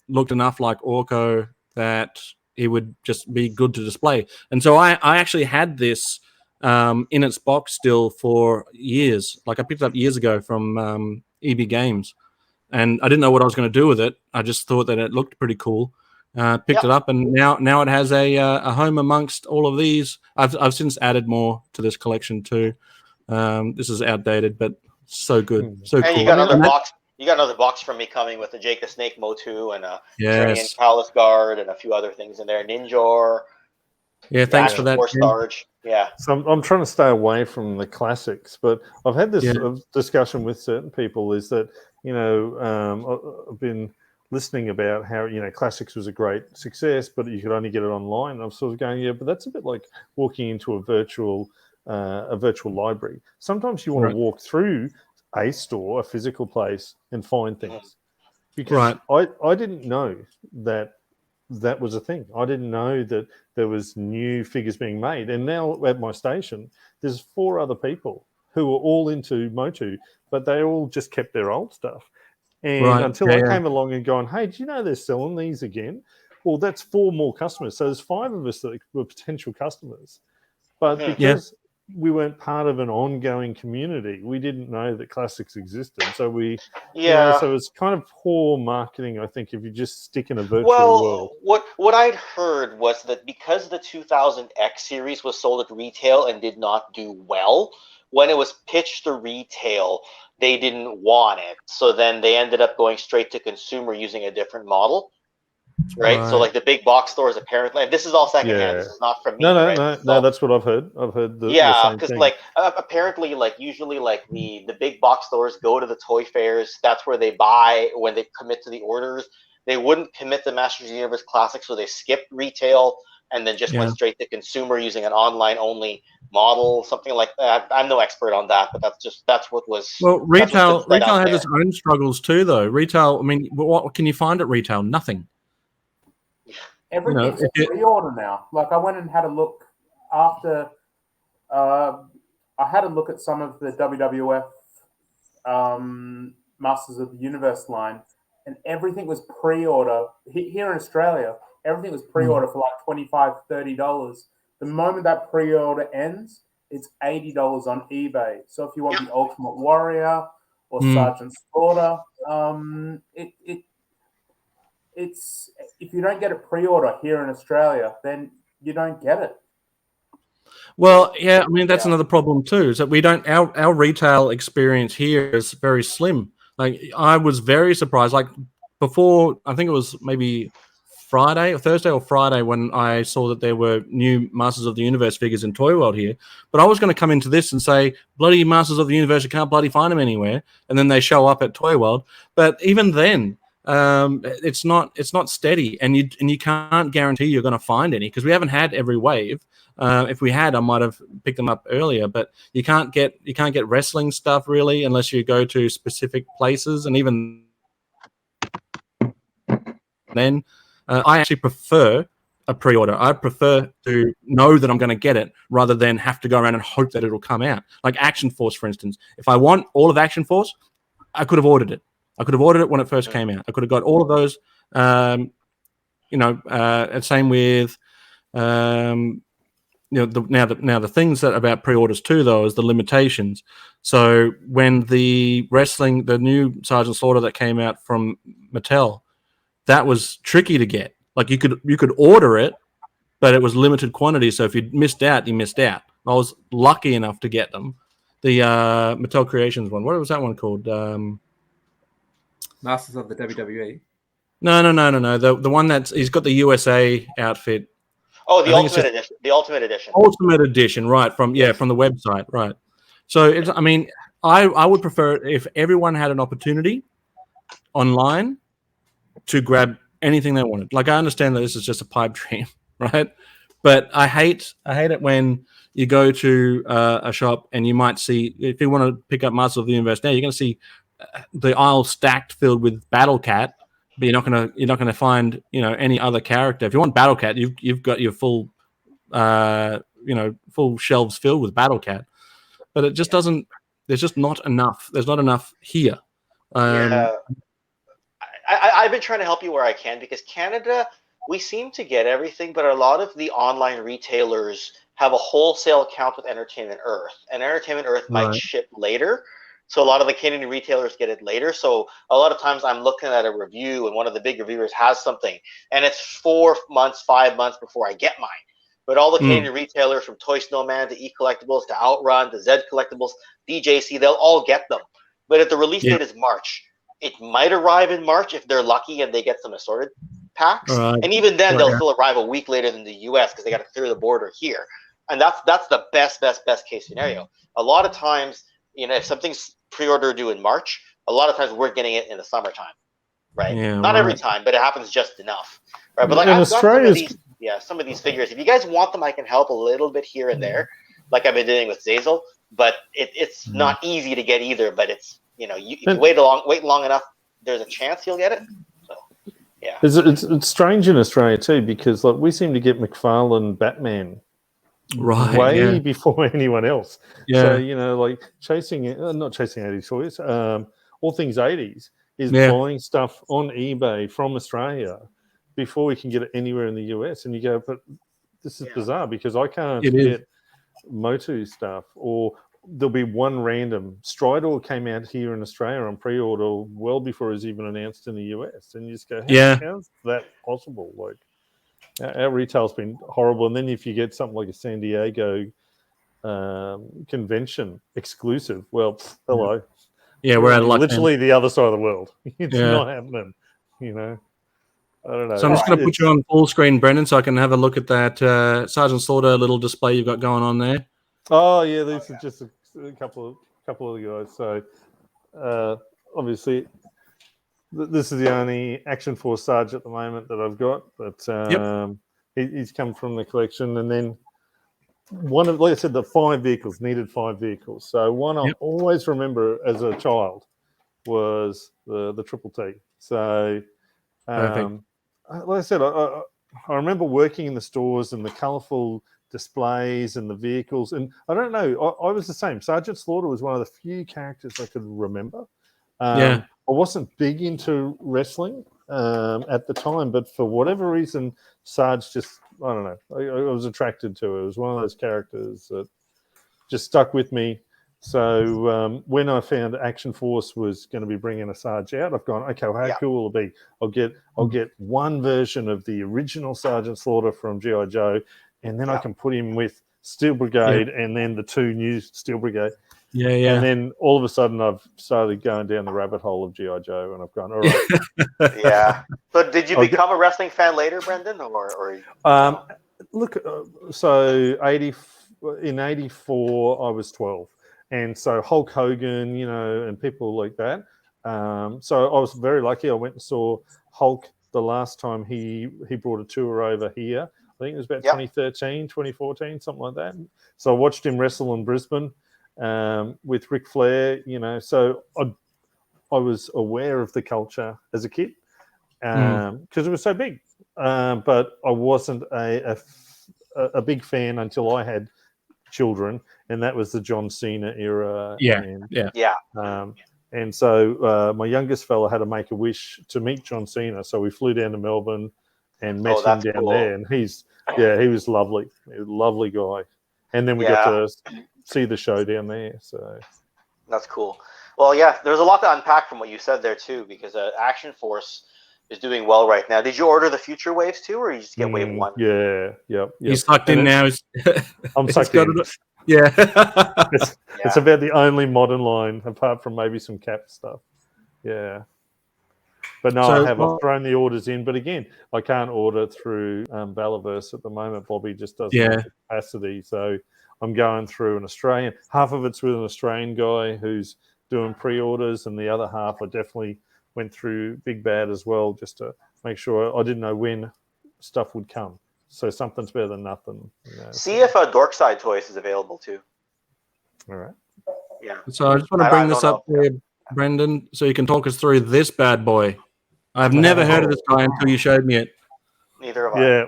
looked enough like Orko that he would just be good to display. And so I actually had this in its box still for years. Like I picked it up years ago from EB Games, and I didn't know what I was going to do with it. I just thought that it looked pretty cool. Picked it up, and now it has a home amongst all of these. I've since added more to this collection too. This is outdated, but so good, so cool. You got another box. You got another box from me coming with the Jake the Snake Motu and a Trainian Palace Guard and a few other things in there. Ninjor. Yeah, thanks for that. Storage. Yeah. So I'm trying to stay away from the classics, but I've had this discussion with certain people. Is that I've been listening about how classics was a great success, but you could only get it online. And I'm sort of going, but that's a bit like walking into a virtual library. Sometimes you want to walk through a store, a physical place, and find things. Because I didn't know that was a thing. I didn't know that there was new figures being made. And now at my station, there's 4 other people who are all into Motu, but they all just kept their old stuff. And until I came along and gone, hey, do you know they're selling these again? Well, that's 4 more customers. So there's 5 of us that were potential customers. But because we weren't part of an ongoing community, we didn't know that classics existed. So so it's kind of poor marketing, I think, if you just stick in a virtual world. What I'd heard was that because the 2000X series was sold at retail and did not do well, when it was pitched to retail, they didn't want it. So then they ended up going straight to consumer using a different model. Right? So like the big box stores apparently, and this is all secondhand. This is not from me. No, that's what I've heard. I've heard the same because thing. like apparently like usually like the big box stores go to the toy fairs. That's where they buy when they commit to the orders. They wouldn't commit to Masters of the Universe Classic, so they skipped retail and then just went straight to consumer using an online only model, something like that. I'm no expert on that, but that's what was. Well, retail has its own struggles too, though. Retail, I mean, what can you find at retail? Nothing. Everything's a pre-order now. Like I went and had a look after. I had a look at some of the WWF Masters of the Universe line, and everything was pre-order. Here in Australia, everything was pre-order for like $25, $30. The moment that pre-order ends, it's $80 on eBay. So if you want the Ultimate Warrior or Sgt Slaughter, it's if you don't get a pre-order here in Australia, then you don't get it. Well, yeah, I mean that's another problem too. Is that we don't our retail experience here is very slim. Like I was very surprised. Like before, I think it was maybe Friday or Thursday or Friday when I saw that there were new Masters of the Universe figures in Toy World here. But I was going to come into this and say, bloody Masters of the Universe, you can't bloody find them anywhere. And then they show up at Toy World. But even then, it's not steady, and you can't guarantee you're going to find any because we haven't had every wave. If we had, I might have picked them up earlier. But you can't get wrestling stuff really unless you go to specific places, and even then. I actually prefer a pre-order. I prefer to know that I'm going to get it rather than have to go around and hope that it'll come out. Like Action Force, for instance. If I want all of Action Force, I could have ordered it. I could have ordered it when it first came out. I could have got all of those. And same with now the things that about pre-orders too, though, is the limitations. So when the new Sgt Slaughter that came out from Mattel, that was tricky to get. Like you could order it, but it was limited quantity. So if you missed out, you missed out. I was lucky enough to get them. The Mattel Creations one. What was that one called? Masters of the WWE. No. The one that's he's got the USA outfit. Oh, the Ultimate Edition. The Ultimate Edition. Ultimate Edition, right? From the website, right? So it's. I mean, I would prefer if everyone had an opportunity online to grab anything they wanted. Like I understand that this is just a pipe dream, right? But I hate it when you go to a shop and you might see, if you want to pick up Masters of the Universe now, you're going to see the aisle stacked filled with Battle Cat, but you're not going to find any other character. If you want Battle Cat, you've got your full full shelves filled with Battle Cat, but it just doesn't. There's just not enough. There's not enough here. I've been trying to help you where I can because Canada, we seem to get everything, but a lot of the online retailers have a wholesale account with Entertainment Earth, and Entertainment Earth might ship later. So a lot of the Canadian retailers get it later. So a lot of times I'm looking at a review and one of the big reviewers has something, and it's 4 months, 5 months before I get mine. But all the Canadian retailers, from Toy Snowman to E Collectibles to Outrun to Z Collectibles, DJC, they'll all get them. But if the release date is March, it might arrive in March if they're lucky and they get some assorted packs. And even then, they'll still arrive a week later than the US because they got to clear the border here. And that's the best case scenario. A lot of times, if something's pre-order due in March, a lot of times we're getting it in the summertime, right? Not every time, but it happens just enough, right? But like I've got some of these figures. If you guys want them, I can help a little bit here and there, like I've been doing with Zazel. But it's not easy to get either. But it's if you wait long enough, there's a chance you'll get it. So yeah, it's strange in Australia too because like we seem to get McFarlane Batman way before anyone else. So like not chasing 80s toys, all things 80s is buying stuff on eBay from Australia before we can get it anywhere in the US. And you go, but this is bizarre because I can't get Motu stuff, or there'll be one random Stridor came out here in Australia on pre-order well before it was even announced in the US. And you just go, how's that possible? Like, our retail's been horrible. And then if you get something like a San Diego convention exclusive, well, hello. Yeah, we're out of luck. Literally the other side of the world. It's not happening, I don't know. So I'm just going to put you on full screen, Brendan, so I can have a look at that Sgt Slaughter little display you've got going on there. Oh, yeah, these are just a couple of the guys. So, obviously, this is the only Action Force Sarge at the moment that I've got, but he's come from the collection. And then like I said, the 5 vehicles, needed 5 vehicles. So one I always remember as a child was the Triple T. So, like I said, I remember working in the stores and the colourful displays and the vehicles. And I don't know, I was the same. Sgt Slaughter was one of the few characters I could remember. I wasn't big into wrestling at the time, but for whatever reason, Sarge just, I don't know, I was attracted to it. It was one of those characters that just stuck with me. So when I found Action Force was going to be bringing a Sarge out, I've gone, okay, well, how cool will it be? I'll get one version of the original Sgt Slaughter from G.I. Joe, and then I can put him with Steel Brigade and then the two new Steel Brigade. Yeah, yeah. And then all of a sudden, I've started going down the rabbit hole of G.I. Joe, and I've gone, all right. Yeah. So did you become a wrestling fan later, Brendan? Or look, so in 84, I was 12. And so Hulk Hogan, and people like that. So I was very lucky. I went and saw Hulk the last time he brought a tour over here. I think it was about 2013, 2014, something like that. So I watched him wrestle in Brisbane with Ric Flair, So I was aware of the culture as a kid because it was so big. But I wasn't a big fan until I had children, and that was the John Cena era. And so my youngest fella had to make a wish to meet John Cena, so we flew down to Melbourne and met him down there, and he was lovely, lovely guy. And then we got to see the show down there. So that's cool. Well, there's a lot to unpack from what you said there too, because Action Force is doing well right now. Did you order the future waves too, or you just get wave one? Yeah. He's sucked in now. I'm sucked in. Yeah. It's about the only modern line, apart from maybe some Cap stuff. Yeah. But no, I've thrown the orders in. But again, I can't order through Valaverse at the moment. Bobby just doesn't have the capacity. So I'm going through an Australian. Half of it's with an Australian guy who's doing pre-orders, and the other half I definitely went through Big Bad as well, just to make sure. I didn't know when stuff would come. So something's better than nothing. See if Dorkside Toys is available too. All right. Yeah. So I just want to bring this up here, Brendan, so you can talk us through this bad boy. I've never heard of this guy until you showed me it. Neither have I. Yeah.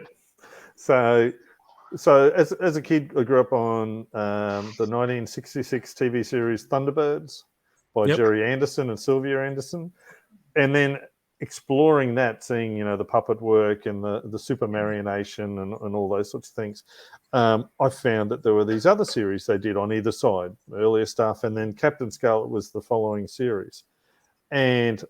So as a kid, I grew up on the 1966 TV series Thunderbirds by Jerry Anderson and Sylvia Anderson. And then exploring that, seeing, the puppet work and the super marionation and all those sorts of things, I found that there were these other series they did on either side, earlier stuff, and then Captain Scarlet was the following series. And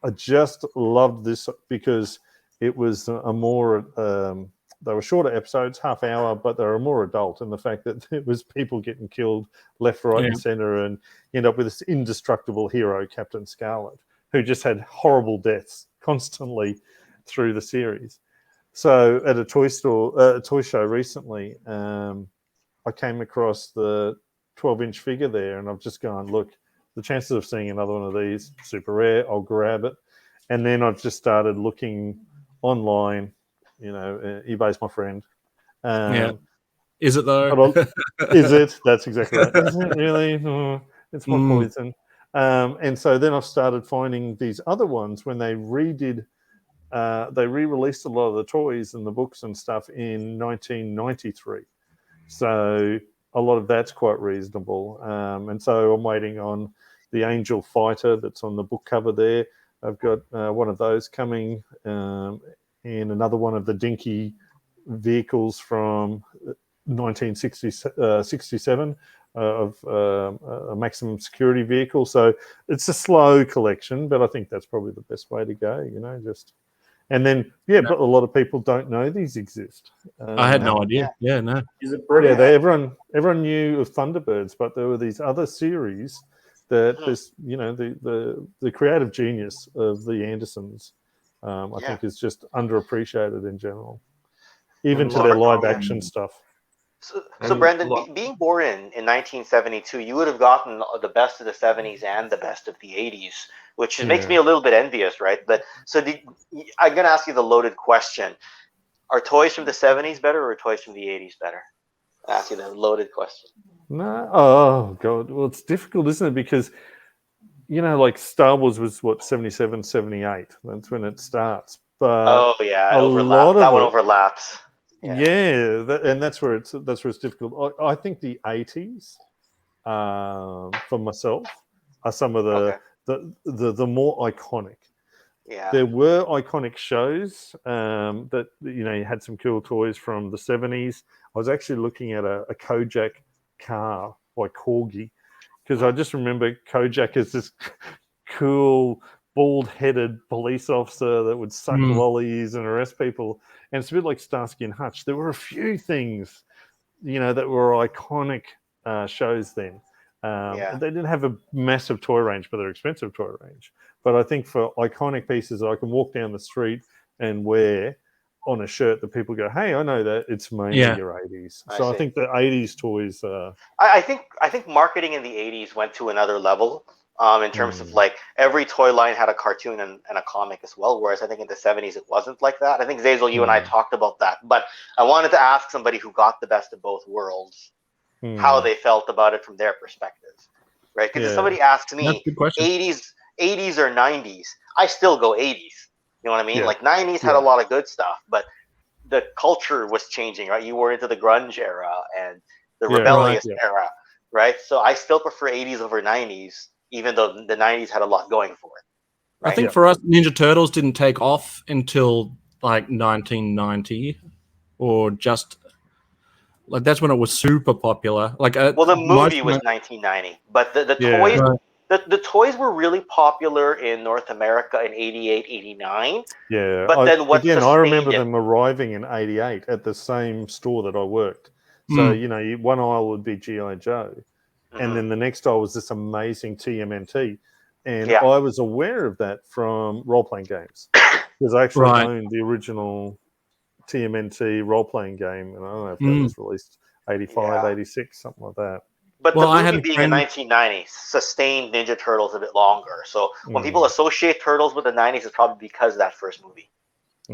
I just loved this because it was a more, they were shorter episodes, half hour, but they were more adult in the fact that it was people getting killed left, right, and center, and you end up with this indestructible hero, Captain Scarlet, who just had horrible deaths constantly through the series. So at a toy show recently, I came across the 12-inch figure there, and I've just gone, look, the chances of seeing another one of these, super rare, I'll grab it. And then I've just started looking online, eBay's my friend. Is it though? Is it? That's exactly right. Is it really? Oh, it's my poison. And so then I've started finding these other ones when they re-released a lot of the toys and the books and stuff in 1993. So a lot of that's quite reasonable. And so I'm waiting on the Angel Fighter that's on the book cover there. I've got one of those coming, and another one of the dinky vehicles from 1967 of a maximum security vehicle. So it's a slow collection, but I think that's probably the best way to go, And then, but a lot of people don't know these exist. I had no idea. Yeah, no. Is it brilliant? Yeah, everyone knew of Thunderbirds, but there were these other series that this, the creative genius of the Andersons, I think, is just underappreciated in general, even to their live action stuff. So Brendan, being born in 1972, you would have gotten the best of the 70s and the best of the 80s, which makes me a little bit envious, right? But so I'm going to ask you the loaded question. Are toys from the 70s better or toys from the 80s better? I'll ask you the loaded question. No. Oh, God. Well, it's difficult, isn't it? Because, like Star Wars was, 77, 78. That's when it starts. But that one overlaps. And that's where it's difficult. I think the 80s, for myself, are some of the more iconic. Yeah. There were iconic shows that you had some cool toys from the 70s. I was actually looking at a Kojak car by Corgi because I just remember Kojak as this cool bald-headed police officer that would suck lollies and arrest people, and it's a bit like Starsky and Hutch. There were a few things that were iconic shows then. They didn't have a massive toy range, but they're expensive toy range. But I think for iconic pieces that I can walk down the street and wear on a shirt that people go, hey, I know that, it's mainly your 80s. So I think the 80s toys... I think marketing in the 80s went to another level in terms of like every toy line had a cartoon and a comic as well, whereas I think in the 70s it wasn't like that. I think, Zazel, you and I talked about that. But I wanted to ask somebody who got the best of both worlds how they felt about it from their perspective, right? Because if somebody asks me 80s or 90s, I still go 80s. You know what I mean? Like 90s had a lot of good stuff, but the culture was changing, right? You were into the grunge era and the rebellious era, right? So I still prefer 80s over 90s, even though the 90s had a lot going for it. Right? I think for us, Ninja Turtles didn't take off until like 1990 or just... Like that's when it was super popular. Like, the movie was 1990, but the toys, the toys were really popular in North America in 88, 89. Yeah, but then I remember them arriving in 88 at the same store that I worked. So one aisle would be GI Joe, and then the next aisle was this amazing TMNT, and I was aware of that from role playing games because I actually owned the original TMNT role-playing game, and I don't know if that was released 85, 86, something like that. But the movie being in 1990 sustained Ninja Turtles a bit longer. So when people associate Turtles with the 90s, it's probably because of that first movie.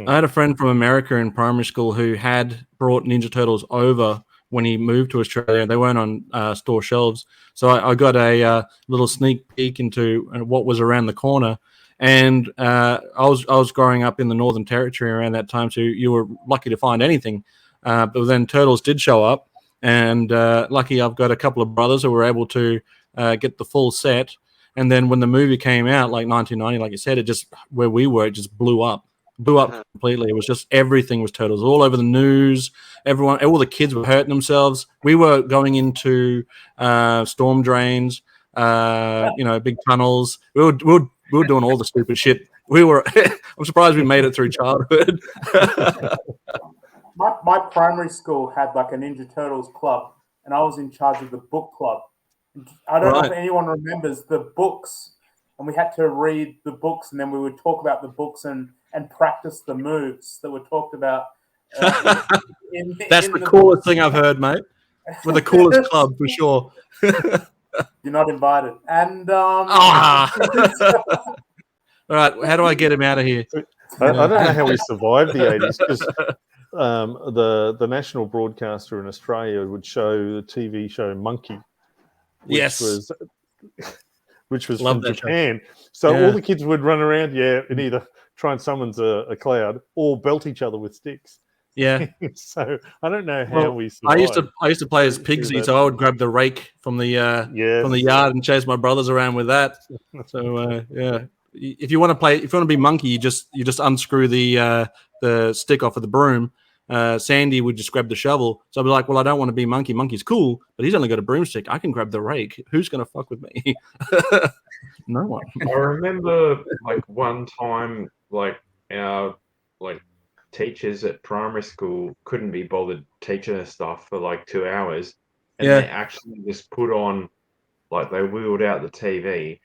I had a friend from America in primary school who had brought Ninja Turtles over when he moved to Australia. They weren't on store shelves. So I got a little sneak peek into what was around the corner. And I was growing up in the Northern Territory around that time, so you were lucky to find anything. But then Turtles did show up, and lucky I've got a couple of brothers who were able to get the full set. And then when the movie came out, like 1990, like you said, it just where we were, it just blew up completely. It was just everything was Turtles all over the news. All the kids were hurting themselves. We were going into storm drains, big tunnels. We were doing all the stupid shit. I'm surprised we made it through childhood. my primary school had like a Ninja Turtles club, and I was in charge of the book club. I don't know if anyone remembers the books, and we had to read the books, and then we would talk about the books and practice the moves that were talked about. That's the coolest thing I've heard, mate. We're the coolest club for sure. You're not invited. And all right, how do I get him out of here? I don't know how we survived the 80s because the national broadcaster in Australia would show the TV show Monkey, which was from Japan. So all the kids would run around, and either try and summon a cloud or belt each other with sticks. Yeah. So I don't know how we survived. I used to play as Pigsy, so I would grab the rake from the yard and chase my brothers around with that. So if you want to be Monkey, you just unscrew the stick off of the broom. Sandy would just grab the shovel. So I'd be like, well, I don't want to be Monkey. Monkey's cool, but he's only got a broomstick. I can grab the rake. Who's going to fuck with me? No one. I remember like one time, like our teachers at primary school couldn't be bothered teaching us stuff for like 2 hours, and they actually just put on, like, they wheeled out the TV,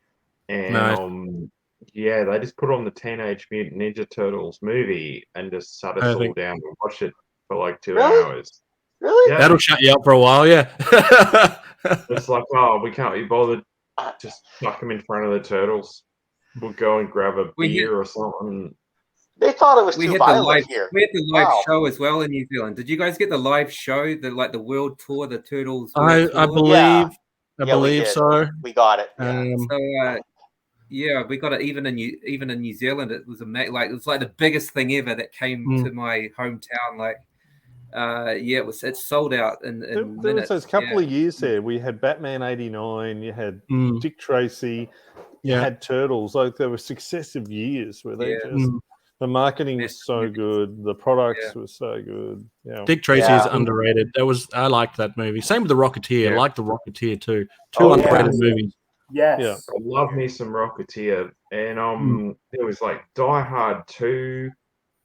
and they just put on the Teenage Mutant Ninja Turtles movie and just sat us all down and watched it for like 2 hours. Really? Yeah. That'll shut you up for a while, yeah. It's like, oh, we can't be bothered. Just chuck them in front of the turtles. We'll go and grab a beer or something. They thought it was too violent here. We had the live show as well in New Zealand. Did you guys get the live show, the world tour, the Turtles? I believe so. We got it. We got it even in New Zealand. It was amazing. Like, it was like the biggest thing ever that came to my hometown. Like, it sold out in there minutes. was those couple of years there. We had Batman '89. You had Dick Tracy. had Turtles. Like there were successive years where they just the marketing was so good, the products were so good. Yeah, Dick Tracy is underrated. I liked that movie. Same with The Rocketeer. I liked The Rocketeer too. Two underrated movies. Yes. Yeah. I love me some Rocketeer, and there was like Die Hard 2,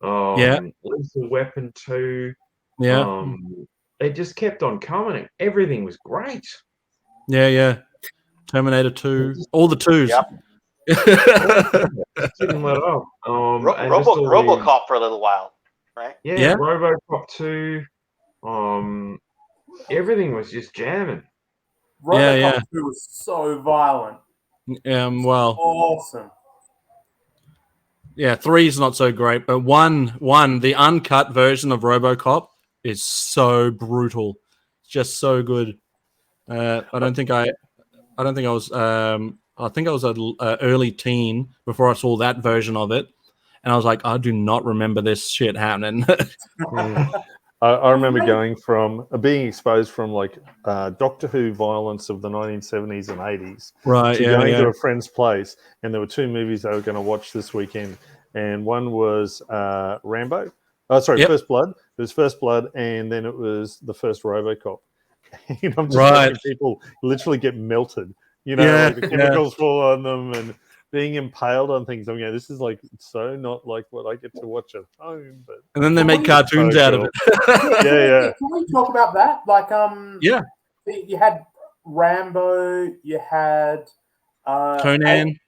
Lethal Weapon 2. Yeah. They just kept on coming. Everything was great. Yeah. Terminator 2, all the twos. Yep. Didn't let up. Robocop for a little while, right? Yeah. Robocop 2. Everything was just jamming. Robocop 2 was so violent. Well, awesome. Yeah, 3 is not so great, but one, the uncut version of RoboCop is so brutal, just so good. I think I was an early teen before I saw that version of it, and I was like, I do not remember this shit happening. I remember going from being exposed from like Doctor Who violence of the 1970s and 80s, right? To going to a friend's place, and there were 2 movies they were going to watch this weekend, and one was Rambo. Oh, sorry, First Blood. It was First Blood, and then it was the first RoboCop. And I'm just watching people literally get melted. You know, like the chemicals fall on them and being impaled on things. I'm going, this is like so not like what I get to watch at home. But and then they make cartoons out of it. Yeah. Can we talk about that? Like, you had Rambo, you had Conan,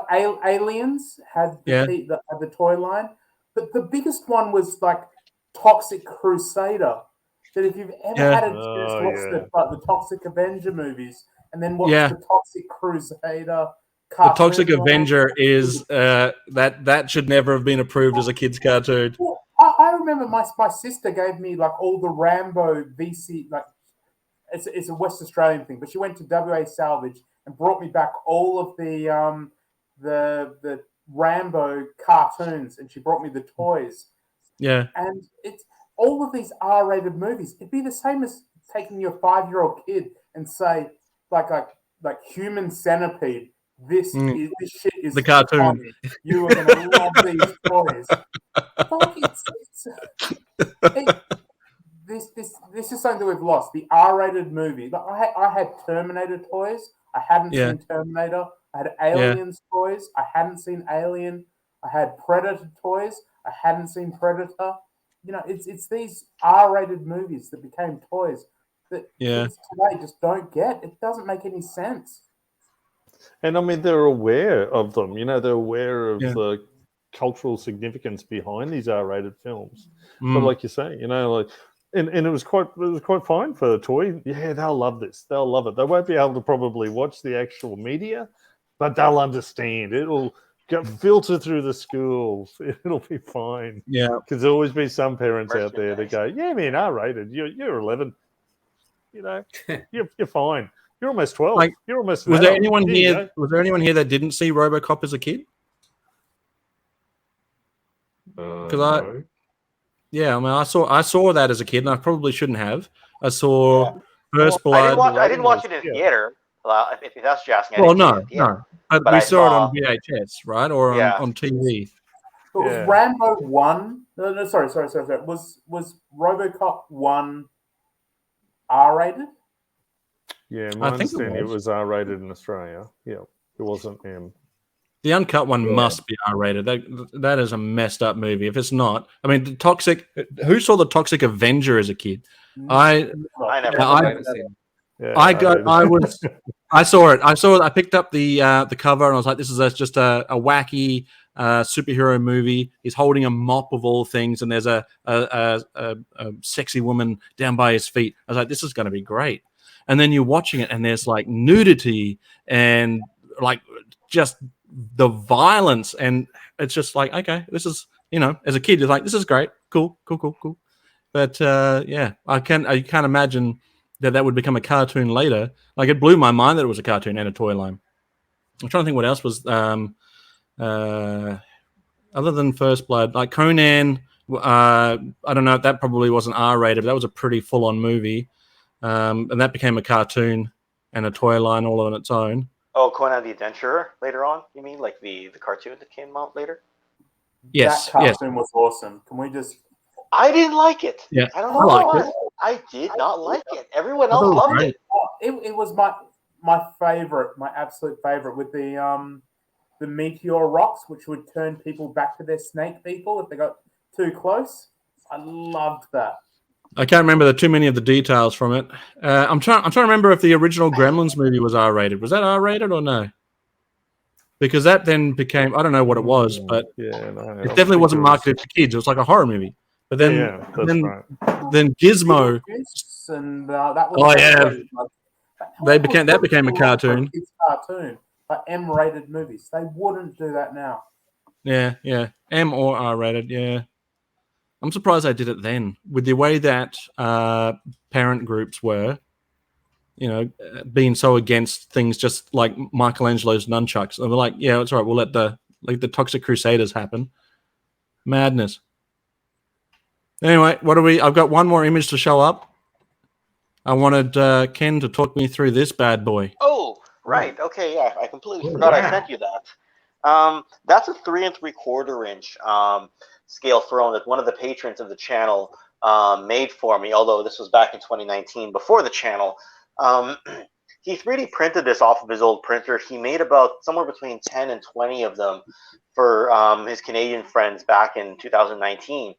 Aliens had the toy line, but the biggest one was like Toxic Crusader. That if you've ever had a chance to watch the Toxic Avenger movies and then watch the Toxic Crusader. The Toxic Avenger is that should never have been approved as a kid's cartoon. Well, I remember my sister gave me like all the Rambo VC, like it's a West Australian thing, but she went to WA Salvage and brought me back all of the Rambo cartoons, and she brought me the toys. Yeah, and it's all of these R-rated movies. It'd be the same as taking your 5-year-old kid and say like Human Centipede. This shit is the cartoon. Funny. You are going to love these toys. This is something that we've lost. The R-rated movie. Like I had Terminator toys. I hadn't seen Terminator. I had Aliens toys. I hadn't seen Alien. I had Predator toys. I hadn't seen Predator. You know, it's these R-rated movies that became toys that kids today just don't get. It doesn't make any sense. And I mean, they're aware of them. You know, they're aware of the cultural significance behind these R-rated films. But like you say, you know, like, and it was quite fine for the toy. Yeah, they'll love this. They'll love it. They won't be able to probably watch the actual media, but they'll understand. It'll filter through the schools. It'll be fine. Yeah, because there'll always be some parents out there that go, "Yeah, man, R-rated. You're 11. You know, you're fine. You're almost 12. Like, you're almost." Was there anyone here? Was there anyone here that didn't see RoboCop as a kid? Because I mean, I saw that as a kid, and I probably shouldn't have. I saw First Blood. I didn't watch it in theater. If that's what you're asking. Well, no. But we saw it on VHS, right, or on TV. But was Rambo 1? No, sorry. Was RoboCop 1 R-rated? Yeah, my understanding it was R-rated in Australia. Yeah, it wasn't M. The uncut one must be R-rated. That is a messed up movie. If it's not, I mean, the Toxic. Who saw the Toxic Avenger as a kid? I never. I saw it. I picked up the cover and I was like, this is just a wacky superhero movie. He's holding a mop of all things, and there's a sexy woman down by his feet. I was like, this is going to be great. And then you're watching it, and there's like nudity and like just the violence, and it's just like, okay, this is, you know, as a kid, you're like, this is great, cool. But I can't imagine that would become a cartoon later. Like, it blew my mind that it was a cartoon and a toy line. I'm trying to think what else was other than First Blood, like Conan. I don't know. That probably wasn't R-rated, but that was a pretty full-on movie, and that became a cartoon and a toy line all on its own. Oh, Conan the Adventurer later on, you mean? Like the cartoon that came out later? Yes, that cartoon was awesome. Can we just... I didn't like it. Yeah, I don't know I liked why. it. I did not like it. Everyone I thought else it was loved great. it. It was my favorite, my absolute favorite, with the meteor rocks, which would turn people back to their snake people if they got too close. I loved that. I can't remember too many of the details from it. I'm trying to remember if the original Gremlins movie was R-rated. Was that R-rated or no? Because that then became, I don't know what it was, but it definitely wasn't marketed to kids. It was like a horror movie. But then, then Gizmo. And that was that became a cartoon. Kids cartoon, like M-rated movies. They wouldn't do that now. Yeah, M or R-rated. Yeah. I'm surprised they did it then, with the way that parent groups were, being so against things just like Michelangelo's nunchucks. And they're like, yeah, it's all right. We'll let the Toxic Crusaders happen. Madness. Anyway, I've got one more image to show up. I wanted Ken to talk me through this bad boy. Oh, right. Okay, yeah. I completely forgot I sent you that. That's a 3 3/4 inch scale throne that one of the patrons of the channel made for me, although this was back in 2019 before the channel. He 3D printed this off of his old printer. He made about somewhere between 10 and 20 of them for his Canadian friends back in 2019.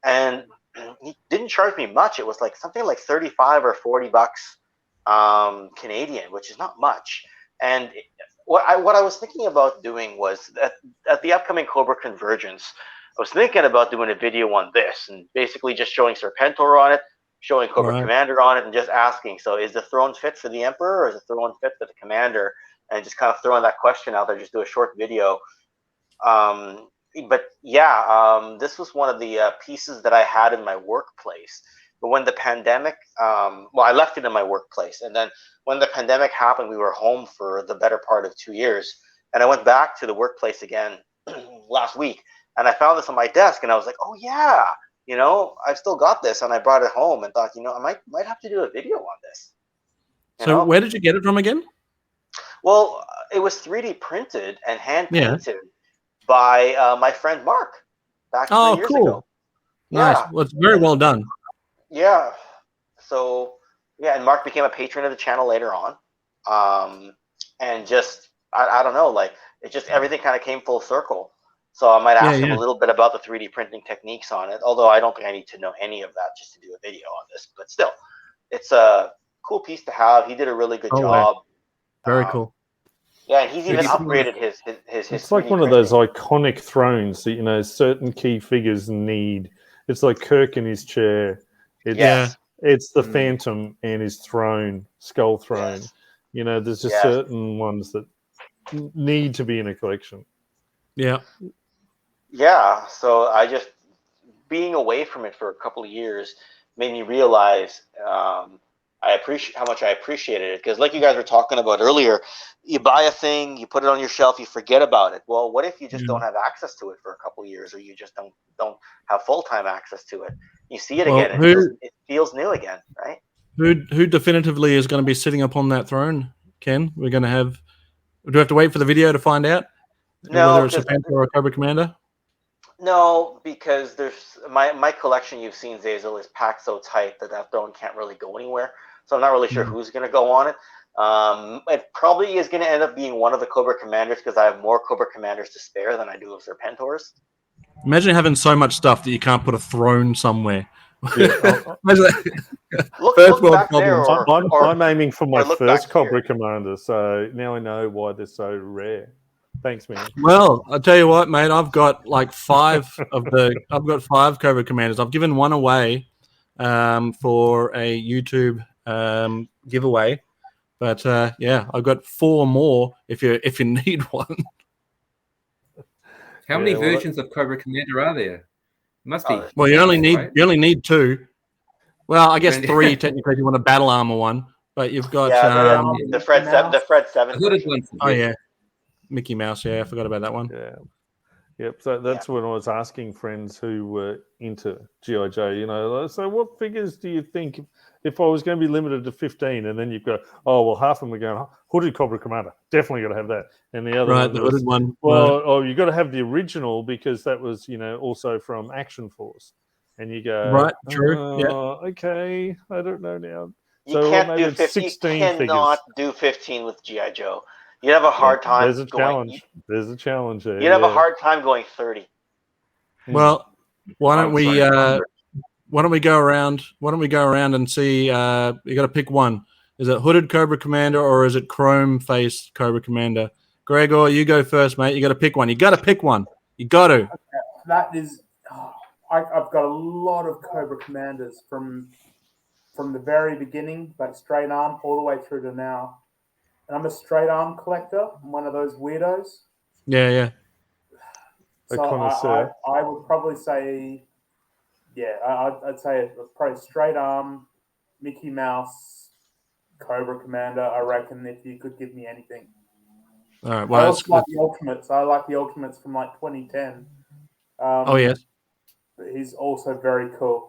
And he didn't charge me much. It was like something like 35 or 40 bucks Canadian, which is not much. And what I was thinking about doing was at the upcoming Cobra Convergence, I was thinking about doing a video on this and basically just showing Serpentor on it, showing Cobra Commander on it, and just asking, so is the throne fit for the Emperor or is the throne fit for the Commander? And just kind of throwing that question out there, just do a short video. But yeah, this was one of the pieces that I had in my workplace. But when the pandemic, I left it in my workplace. And then when the pandemic happened, we were home for the better part of 2 years. And I went back to the workplace again last week. And I found this on my desk. And I was like, oh, yeah, I've still got this. And I brought it home and thought, I might have to do a video on this. So where did you get it from again? Well, it was 3D printed and hand painted by my friend Mark back 3 years ago. Nice. Yeah. Well, it's very well done. Yeah. So, and Mark became a patron of the channel later on. And just, I don't know, like, it just, everything kind of came full circle. So I might ask him a little bit about the 3D printing techniques on it, although I don't think I need to know any of that just to do a video on this. But still, it's a cool piece to have. He did a really good job. Very cool. Yeah, and he's even upgraded his It's like one of those iconic thrones that, certain key figures need. It's like Kirk in his chair. It's the Phantom and his throne, skull throne. Yes. There's just certain ones that need to be in a collection. Yeah. Yeah, so I just, being away from it for a couple of years made me realize how much I appreciated it. Because like you guys were talking about earlier, you buy a thing, you put it on your shelf, you forget about it. Well, what if you just don't have access to it for a couple of years, or you just don't have full-time access to it? You see it again, and it feels new again, right? Who definitively is going to be sitting up on that throne, Ken? Do we have to wait for the video to find out? No, whether it's a Panther or a Cobra Commander? No, because there's my collection you've seen, Zazel, is packed so tight that throne can't really go anywhere. So I'm not really sure who's going to go on it. It probably is going to end up being one of the Cobra Commanders because I have more Cobra Commanders to spare than I do of Serpentors. Imagine having so much stuff that you can't put a throne somewhere. Yeah. Look back there, I'm aiming for my first Cobra Commander, so now I know why they're so rare. Thanks, man. Well, I'll tell you what, mate. I've got like five Cobra Commanders. I've given one away for a YouTube giveaway, but I've got 4 more if you need one. How many versions of Cobra Commander are there? Must be. Well, you only need 2. Well, I guess 3 technically if you want a battle armor one, but you've got the Fred 7. Oh yeah. Mickey Mouse, I forgot about that one. Yep. So that's when I was asking friends who were into G.I. Joe, so what figures do you think if I was going to be limited to 15, and then you've got, half of them are going, Hooded Cobra Commander, definitely got to have that. And the other one the was, hooded one. you got to have the original because that was, also from Action Force. And you go, right, true. Okay, I don't know now. You can't do 15. You cannot do 15 with G.I. Joe. You'd have a hard time. There's a challenge. There's a challenge there. You'd have a hard time going 30. Well, why don't we go around? Why don't we go around and see? You got to pick one. Is it Hooded Cobra Commander or is it Chrome Faced Cobra Commander? Gregor, you go first, mate. You got to pick one. You got to pick one. You got to. Okay. That is. I've got a lot of Cobra Commanders from the very beginning, like straight arm, all the way through to now. And I'm a straight arm collector. I'm one of those weirdos. Yeah. So I would probably say, I'd say probably straight arm, Mickey Mouse, Cobra Commander. I reckon if you could give me anything. All right. Well, I also like the Ultimates. I like the Ultimates from like 2010. Yes. He's also very cool.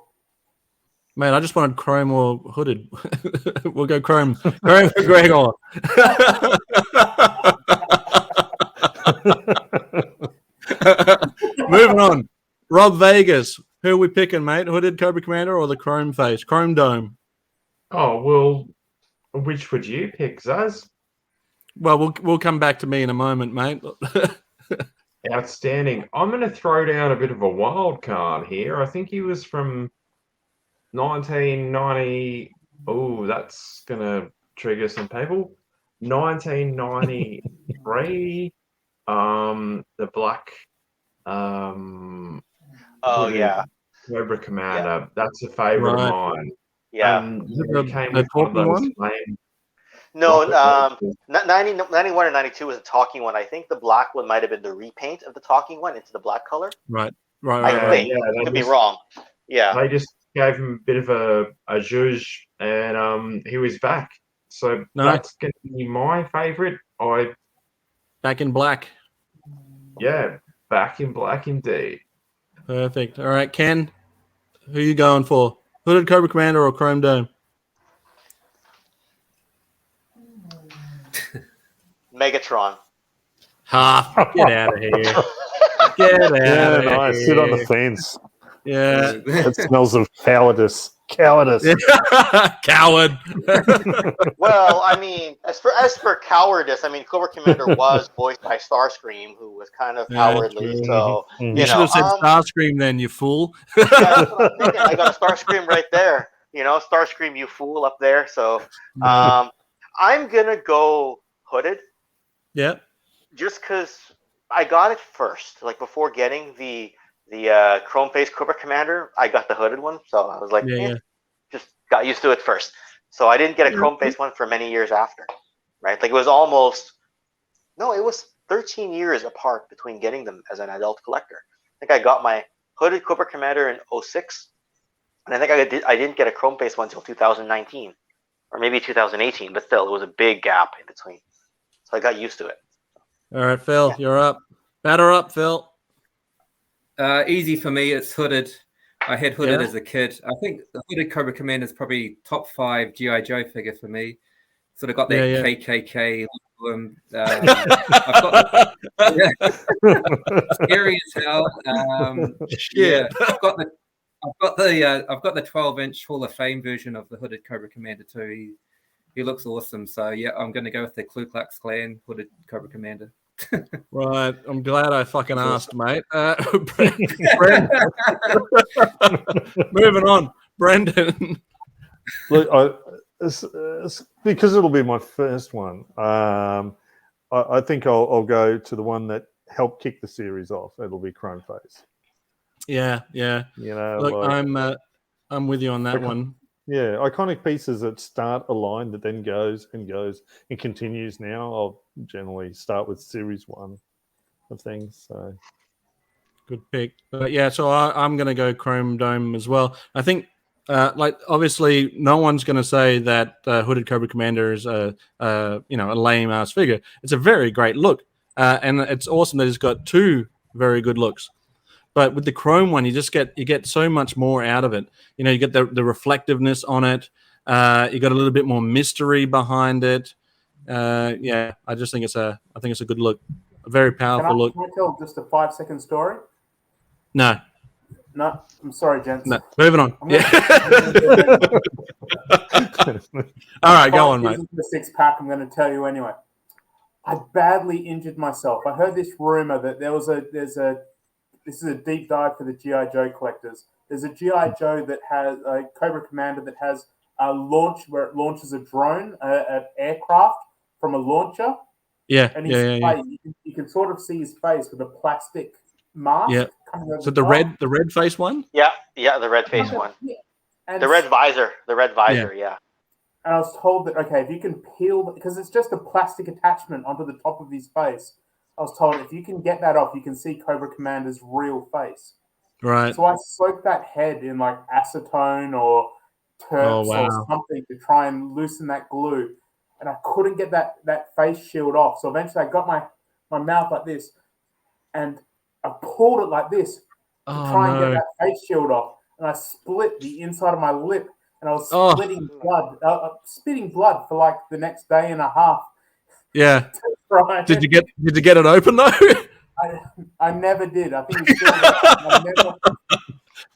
Man, I just wanted Chrome or Hooded. We'll go Chrome. Chrome for Gregor. Moving on. Rob Vegas. Who are we picking, mate? Hooded Cobra Commander or the Chrome Face? Chrome Dome. Oh, well, which would you pick, Zaz? Well, we'll come back to me in a moment, mate. Outstanding. I'm going to throw down a bit of a wild card here. I think he was from 1990. Oh, that's going to trigger some people. 1993. The black. Cobra Commander. That's a favorite of mine. Yeah. He came with one of those flame. No, 91 or 92 was a talking one. I think the black one might have been the repaint of the talking one into the black color. Right. I think. Could be wrong. Yeah. They just gave him a bit of a zhuzh, and he was back. So that's going to be my favorite. Back in black. Yeah, back in black indeed. Perfect. All right, Ken, who are you going for? Hooded Cobra Commander or Chrome Dome? Megatron. Get out of here. Get out of here. Sit on the fence. Yeah. It smells of cowardice. Coward. Well, I mean, as for cowardice, I mean, Cobra Commander was voiced by Starscream, who was kind of cowardly. So you should have said Starscream then, you fool. Yeah, that's what I'm thinking. I got a Starscream right there. Starscream, you fool, up there. So I'm gonna go Hooded. Yeah. Just because I got it first, like before getting the Chrome Face Cobra Commander, I got the Hooded one, so I was like, just got used to it first. So I didn't get a Chrome Face one for many years after, right? Like it was 13 years apart between getting them as an adult collector. I think I got my Hooded Cobra Commander in 2006, and I think I didn't get a Chrome Face one until 2019, or maybe 2018, but still, it was a big gap in between. So I got used to it. All right, Phil, you're up. Batter up, Phil. Easy for me. It's Hooded. I had Hooded as a kid. I think the Hooded Cobra Commander is probably top 5 G.I. Joe figure for me. Sort of got that KKK. I've got scary as hell. I've got the 12-inch Hall of Fame version of the Hooded Cobra Commander too. He looks awesome. So I'm going to go with the Ku Klux Klan Hooded Cobra Commander. Right. I'm glad I fucking asked, mate. Moving on. Brendan. Look, because it'll be my first one, I think I'll go to the one that helped kick the series off. It'll be Chrome Face. Yeah. Look, I'm with you on that one. Yeah, iconic pieces that start a line that then goes and continues. Now I'll generally start with series 1 of things. So good pick. But so I'm going to go Chrome Dome as well. I think, obviously, no one's going to say that Hooded Cobra Commander is a lame ass figure. It's a very great look, and it's awesome that it's got 2 very good looks. But with the chrome one, you get so much more out of it. You know, you get the reflectiveness on it. You got a little bit more mystery behind it. Yeah, I just think it's a good look, a very powerful look. Can I tell just a 5-second story? No, I'm sorry, gents. no. Moving on. Yeah. All right, go on, mate. The 6-pack. I'm going to tell you anyway. I badly injured myself. I heard this rumor that this is a deep dive for the G.I. Joe collectors. There's a G.I. Joe that has a Cobra Commander that has a launch where it launches a drone, an aircraft from a launcher. Yeah, and you can sort of see his face with a plastic mask. Yeah. So the red face one? Yeah, the red face one. Yeah. And the red visor. Yeah. And I was told that, okay, if you can peel, because it's just a plastic attachment onto the top of his face, I was told if you can get that off, you can see Cobra Commander's real face. Right. So I soaked that head in like acetone or Terps or something to try and loosen that glue. And I couldn't get that face shield off. So eventually I got my mouth like this and I pulled it like this to try and get that face shield off. And I split the inside of my lip and I was spitting blood for like the next day and a half. Yeah. Did you get it open though? I never did. I think it's still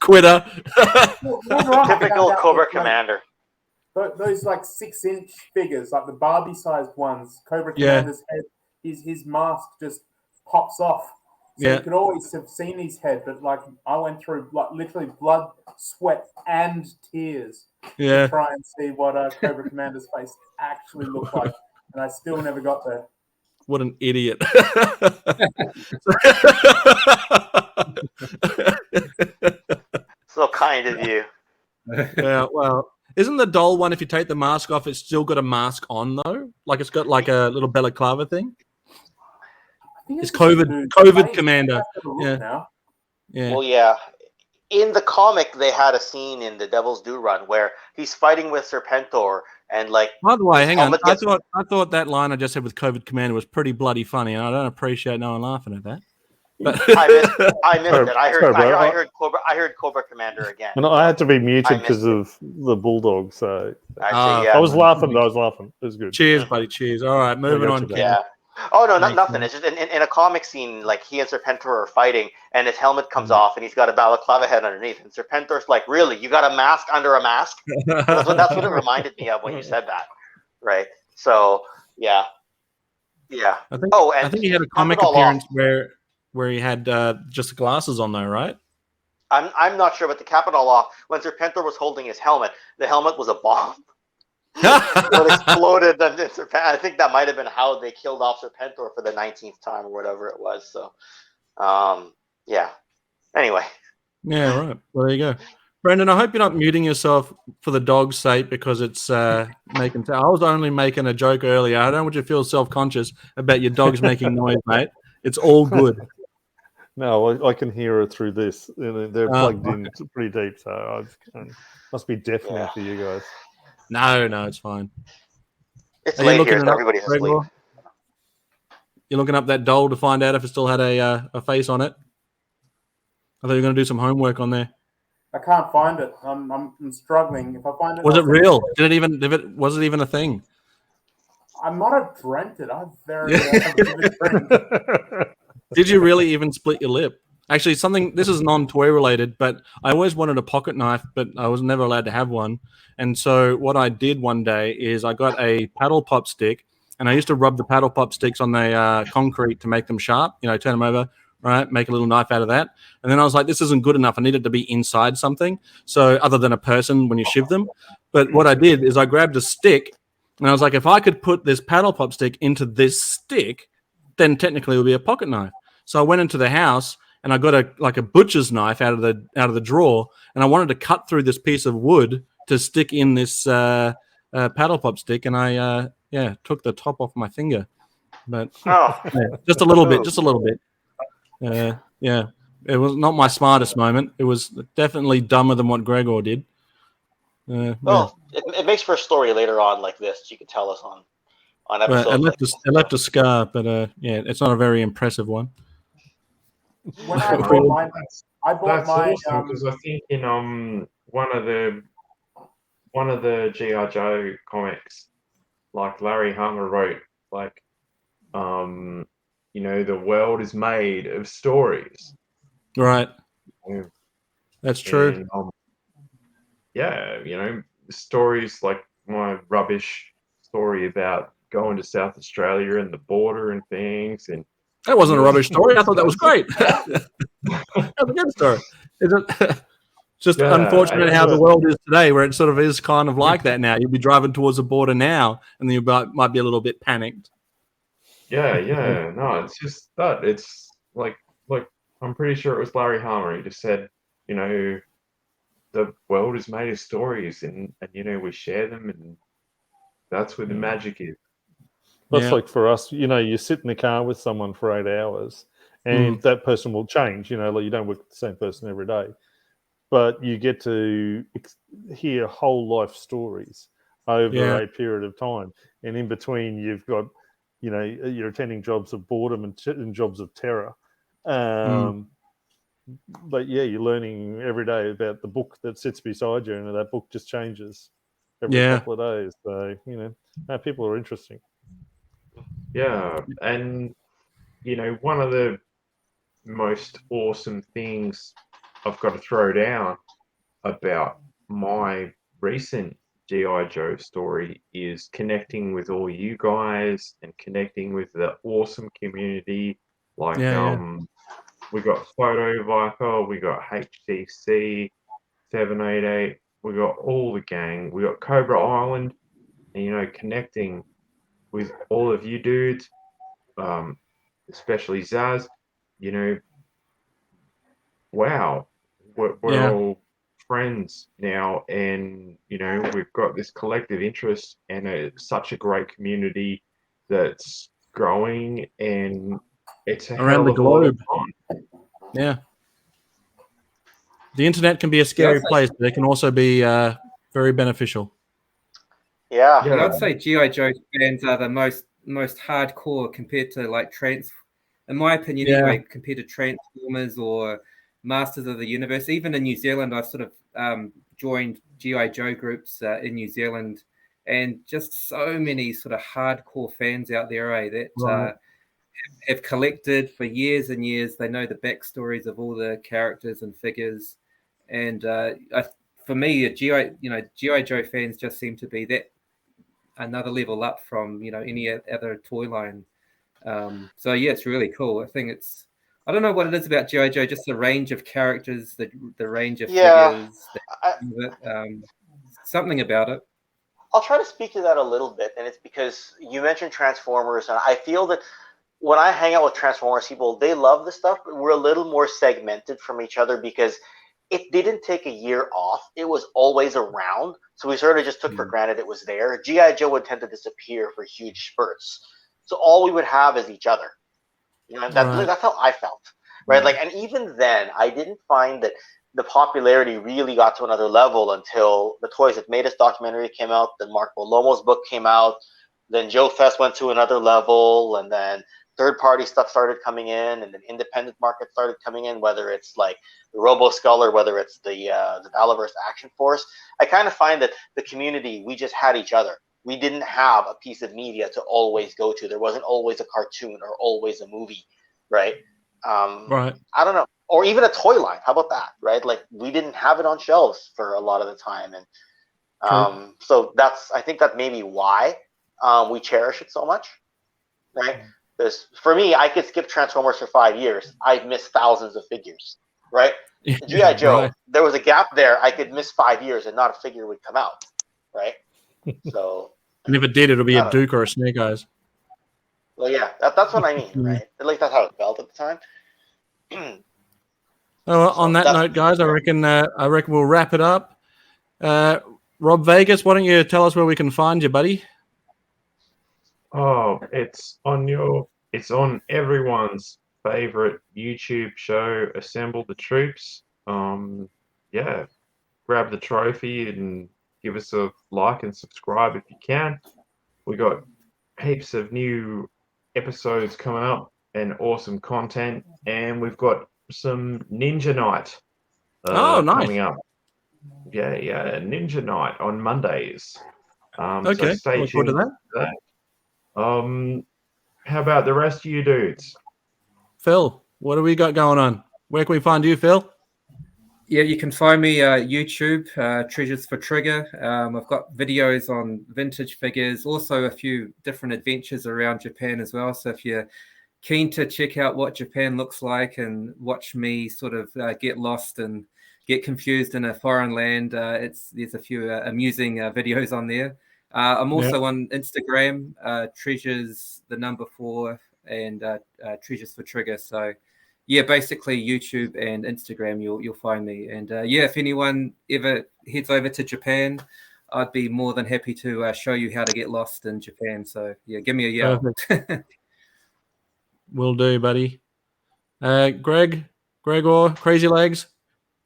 quitter. Typical Cobra Commander. Those like 6-inch figures, like the Barbie-sized ones, Cobra Commander's head, his mask just pops off. So you could always have seen his head, but like I went through like literally blood, sweat, and tears to try and see what Cobra Commander's face actually looked like, and I still never got there. What an idiot! So kind of you. Yeah, well, isn't the doll one? If you take the mask off, it's still got a mask on though. Like it's got like a little balaclava thing. It's COVID Commander. Yeah. Well, yeah. In the comic, they had a scene in the Devil's Due run where he's fighting with Serpentor, and like. By the way, hang on. I thought that line I just said with COVID Commander was pretty bloody funny, and I don't appreciate no one laughing at that. But I missed it. I heard Cobra Commander again. And I had to be muted because of the bulldog. So actually, I was laughing. It was good. Cheers, buddy. Cheers. All right, moving on. Yeah. Oh no, nothing. It's just in a comic scene, like he and Serpentor are fighting, and his helmet comes off, and he's got a balaclava head underneath. And Serpentor's like, "Really? You got a mask under a mask?" That's what it reminded me of when you said that, right? So yeah. I think he had a comic appearance where he had just the glasses on, though, right? I'm not sure, but to cap it all off, when Serpentor was holding his helmet, the helmet was a bomb. It exploded. I think that might have been how they killed off Serpentor for the 19th time or whatever it was. So, yeah. Anyway. Yeah, right. Well, there you go. Brendan, I hope you're not muting yourself for the dog's sake because it's making. I was only making a joke earlier. I don't want you to feel self-conscious about your dogs making noise, mate. It's all good. No, I can hear it through this. They're plugged in pretty deep, so I must be deaf now for you guys. No, it's fine. It's late here, so everybody's asleep. You're looking up that doll to find out if it still had a face on it? I thought you were going to do some homework on there. I can't find it. I'm struggling. If I find it, was it real? Was it even a thing? I might have dreamt it. I've very Did you really even split your lip? Actually, this is non-toy related, but I always wanted a pocket knife, but I was never allowed to have one. And so what I did one day is I got a paddle pop stick, and I used to rub the paddle pop sticks on the concrete to make them sharp, turn them over, right, make a little knife out of that. And then I was like, this isn't good enough. I need it to be inside something, so other than a person when you shiv them. But what I did is I grabbed a stick, and I was like, if I could put this paddle pop stick into this stick, then technically it would be a pocket knife. So I went into the house, and I got a butcher's knife out of the drawer, and I wanted to cut through this piece of wood to stick in this paddle pop stick, and I took the top off my finger, but just a little bit. It was not my smartest moment. It was definitely dumber than what Gregor did. It makes for a story later on like this. You can tell us on episodes. It left a scar, but it's not a very impressive one. when I bought mine, That's awesome because I think in one of the G.I. Joe comics, like Larry Hama wrote, like the world is made of stories. Right. Yeah. That's true. And, stories like my rubbish story about going to South Australia and the border and things. And that wasn't a rubbish story. I thought that was great. That's a good story. It's just unfortunate how the world is today, where it sort of is kind of like that now. You'll be driving towards the border now, and then you might be a little bit panicked. Yeah. No, it's just that. It's like I'm pretty sure it was Larry Hama. He just said, the world is made of stories, and we share them, and that's where the magic is. That's like for us, you sit in the car with someone for 8 hours, and that person will change. Like you don't work with the same person every day, but you get to hear whole life stories over a period of time, and in between, you've got, you're attending jobs of boredom and jobs of terror. But you're learning every day about the book that sits beside you, and that book just changes every couple of days. So people are interesting. Yeah, and one of the most awesome things I've got to throw down about my recent G.I. Joe story is connecting with all you guys and connecting with the awesome community. Like we got Photo Viper, we got HTC 788, we got all the gang, we got Cobra Island, and connecting with all of you dudes, especially Zaz, wow, we're all friends now, and we've got this collective interest and such a great community that's growing, and it's around the globe. Yeah, the internet can be a scary place, but it can also be very beneficial. Yeah, I'd say G.I. Joe fans are the most hardcore compared to in my opinion anyway, compared to Transformers or Masters of the Universe. Even in New Zealand, I've sort of joined G.I. Joe groups in New Zealand, and just so many sort of hardcore fans out there, that have collected for years and years. They know the backstories of all the characters and figures, and for me, G.I. Joe fans just seem to be that another level up from any other toy line. So it's really cool. I think I don't know what it is about G.I. Joe, just the range of characters, the range of figures, something about it. I'll try to speak to that a little bit, and it's because you mentioned Transformers, and I feel that when I hang out with Transformers people, they love the stuff, but we're a little more segmented from each other because it didn't take a year off. It was always around, so we sort of just took for granted it was there. G.I. Joe would tend to disappear for huge spurts, so all we would have is each other. That's how I felt, right? Like, and even then, I didn't find that the popularity really got to another level until the Toys That Made Us documentary came out, then Mark Bolomo's book came out, then Joe Fest went to another level, and then third-party stuff started coming in, and then independent market started coming in, whether it's like the Robo Skull or whether it's the Valaverse Action Force. I kind of find that the community, we just had each other. We didn't have a piece of media to always go to. There wasn't always a cartoon or always a movie, right? Right. I don't know. Or even a toy line. How about that, right? Like, we didn't have it on shelves for a lot of the time. And so I think that may be why we cherish it so much, right? Because for me, I could skip Transformers for 5 years. I've missed thousands of figures, right? G.I. Joe, there was a gap there. I could miss 5 years and not a figure would come out, right? So, and if it did, it'll be a Duke or a Snake Eyes. Well, yeah, that's what I mean, right? At least that's how it felt at the time. On that note, guys, I reckon we'll wrap it up. Rob Vegas, why don't you tell us where we can find you, buddy? Oh, it's on everyone's favorite YouTube show, Assemble the Troops. Grab the trophy and give us a like and subscribe if you can. We got heaps of new episodes coming up and awesome content, and we've got some Ninja Night. Oh, nice. Coming up. Yeah, Ninja Night on Mondays. Okay, So stay look forward tuned to to that. How about the rest of you dudes? Phil, what do we got going on? Where can we find you, Phil? Yeah, you can find me YouTube, Treasures for Trigger. I've got videos on vintage figures, also a few different adventures around Japan as well. So if you're keen to check out what Japan looks like and watch me sort of get lost and get confused in a foreign land, there's a few amusing videos on there. I'm also on Instagram, Treasures the number 4 and Treasures for Trigger. So yeah, basically YouTube and Instagram, you'll find me. And if anyone ever heads over to Japan, I'd be more than happy to show you how to get lost in Japan. So yeah, give me a yell. Will do, buddy. Greg or Crazylegs?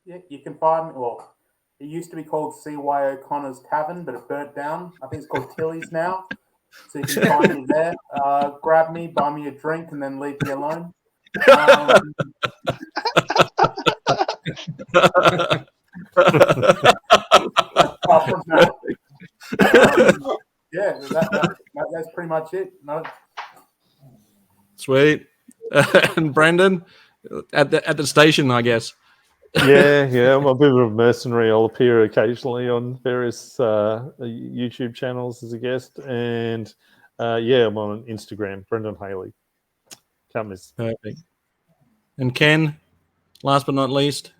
Yeah, you can find me. Well, it used to be called C.Y. O'Connor's Tavern, but it burnt down. I think it's called Tilly's now. So you can find me there. Grab me, buy me a drink, and then leave me alone. Apart from that, that's pretty much it. No. Sweet. And Brandon at the station, I guess. Yeah, I'm a bit of a mercenary. I'll appear occasionally on various YouTube channels as a guest, and I'm on Instagram, Brendan Haley. Can't miss. Perfect. And Ken, last but not least.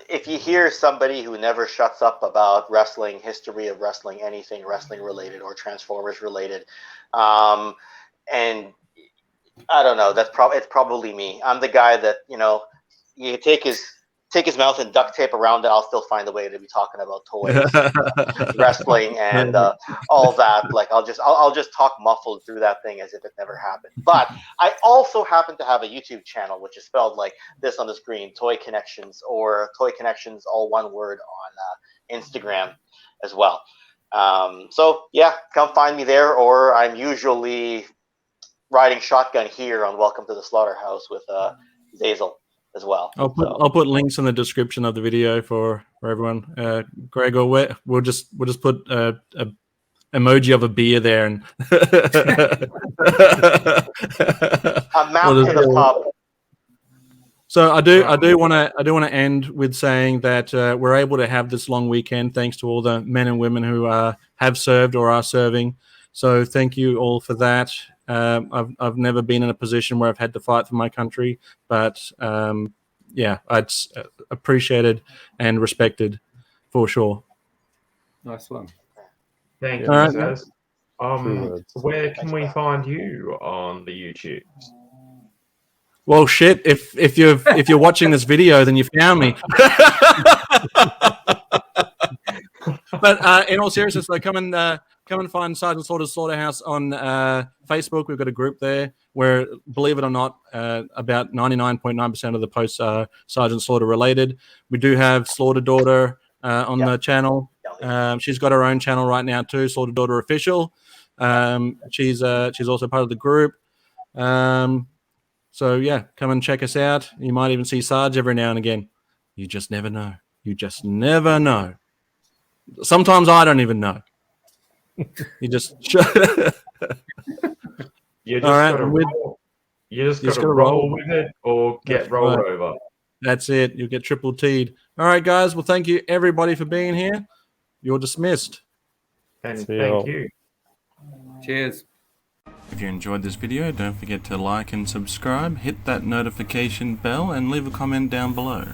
If you hear somebody who never shuts up about wrestling, history of wrestling, anything wrestling related or Transformers related, and I don't know, it's probably me. I'm the guy that, you take his mouth and duct tape around it, I'll still find a way to be talking about toys, wrestling, and all that. Like I'll just talk muffled through that thing as if it never happened. But I also happen to have a YouTube channel, which is spelled like this on the screen, Toykennections, or Toykennections, all one word, on Instagram as well. So yeah, come find me there, or I'm usually riding shotgun here on Welcome to the Slaughterhouse with Zazel as well. I'll put links in the description of the video for everyone. Greg, or we'll just put a emoji of a beer there, and a map to the pub. So I do want to end with saying that we're able to have this long weekend thanks to all the men and women who have served or are serving. So thank you all for that. I've never been in a position where I've had to fight for my country, but it's appreciated and respected for sure. Nice one. Thank you, right. Zaz. Where can we find you on the YouTube? Well, shit. If you're watching this video, then you found me. But in all seriousness, though, come and find Sgt Slaughter's Slaughterhouse on Facebook. We've got a group there where, believe it or not, about 99.9% of the posts are Sgt Slaughter related. We do have Slaughter Daughter on the channel. She's got her own channel right now too, Slaughter Daughter Official. She's also part of the group. So yeah, come and check us out. You might even see Sarge every now and again. You just never know. You just never know. Sometimes I don't even know. You just gotta roll with it or get rolled over. That's it. You'll get triple T'd. All right, guys. Well, thank you everybody for being here. You're dismissed. And thank you. Cheers. If you enjoyed this video, don't forget to like and subscribe, hit that notification bell, and leave a comment down below.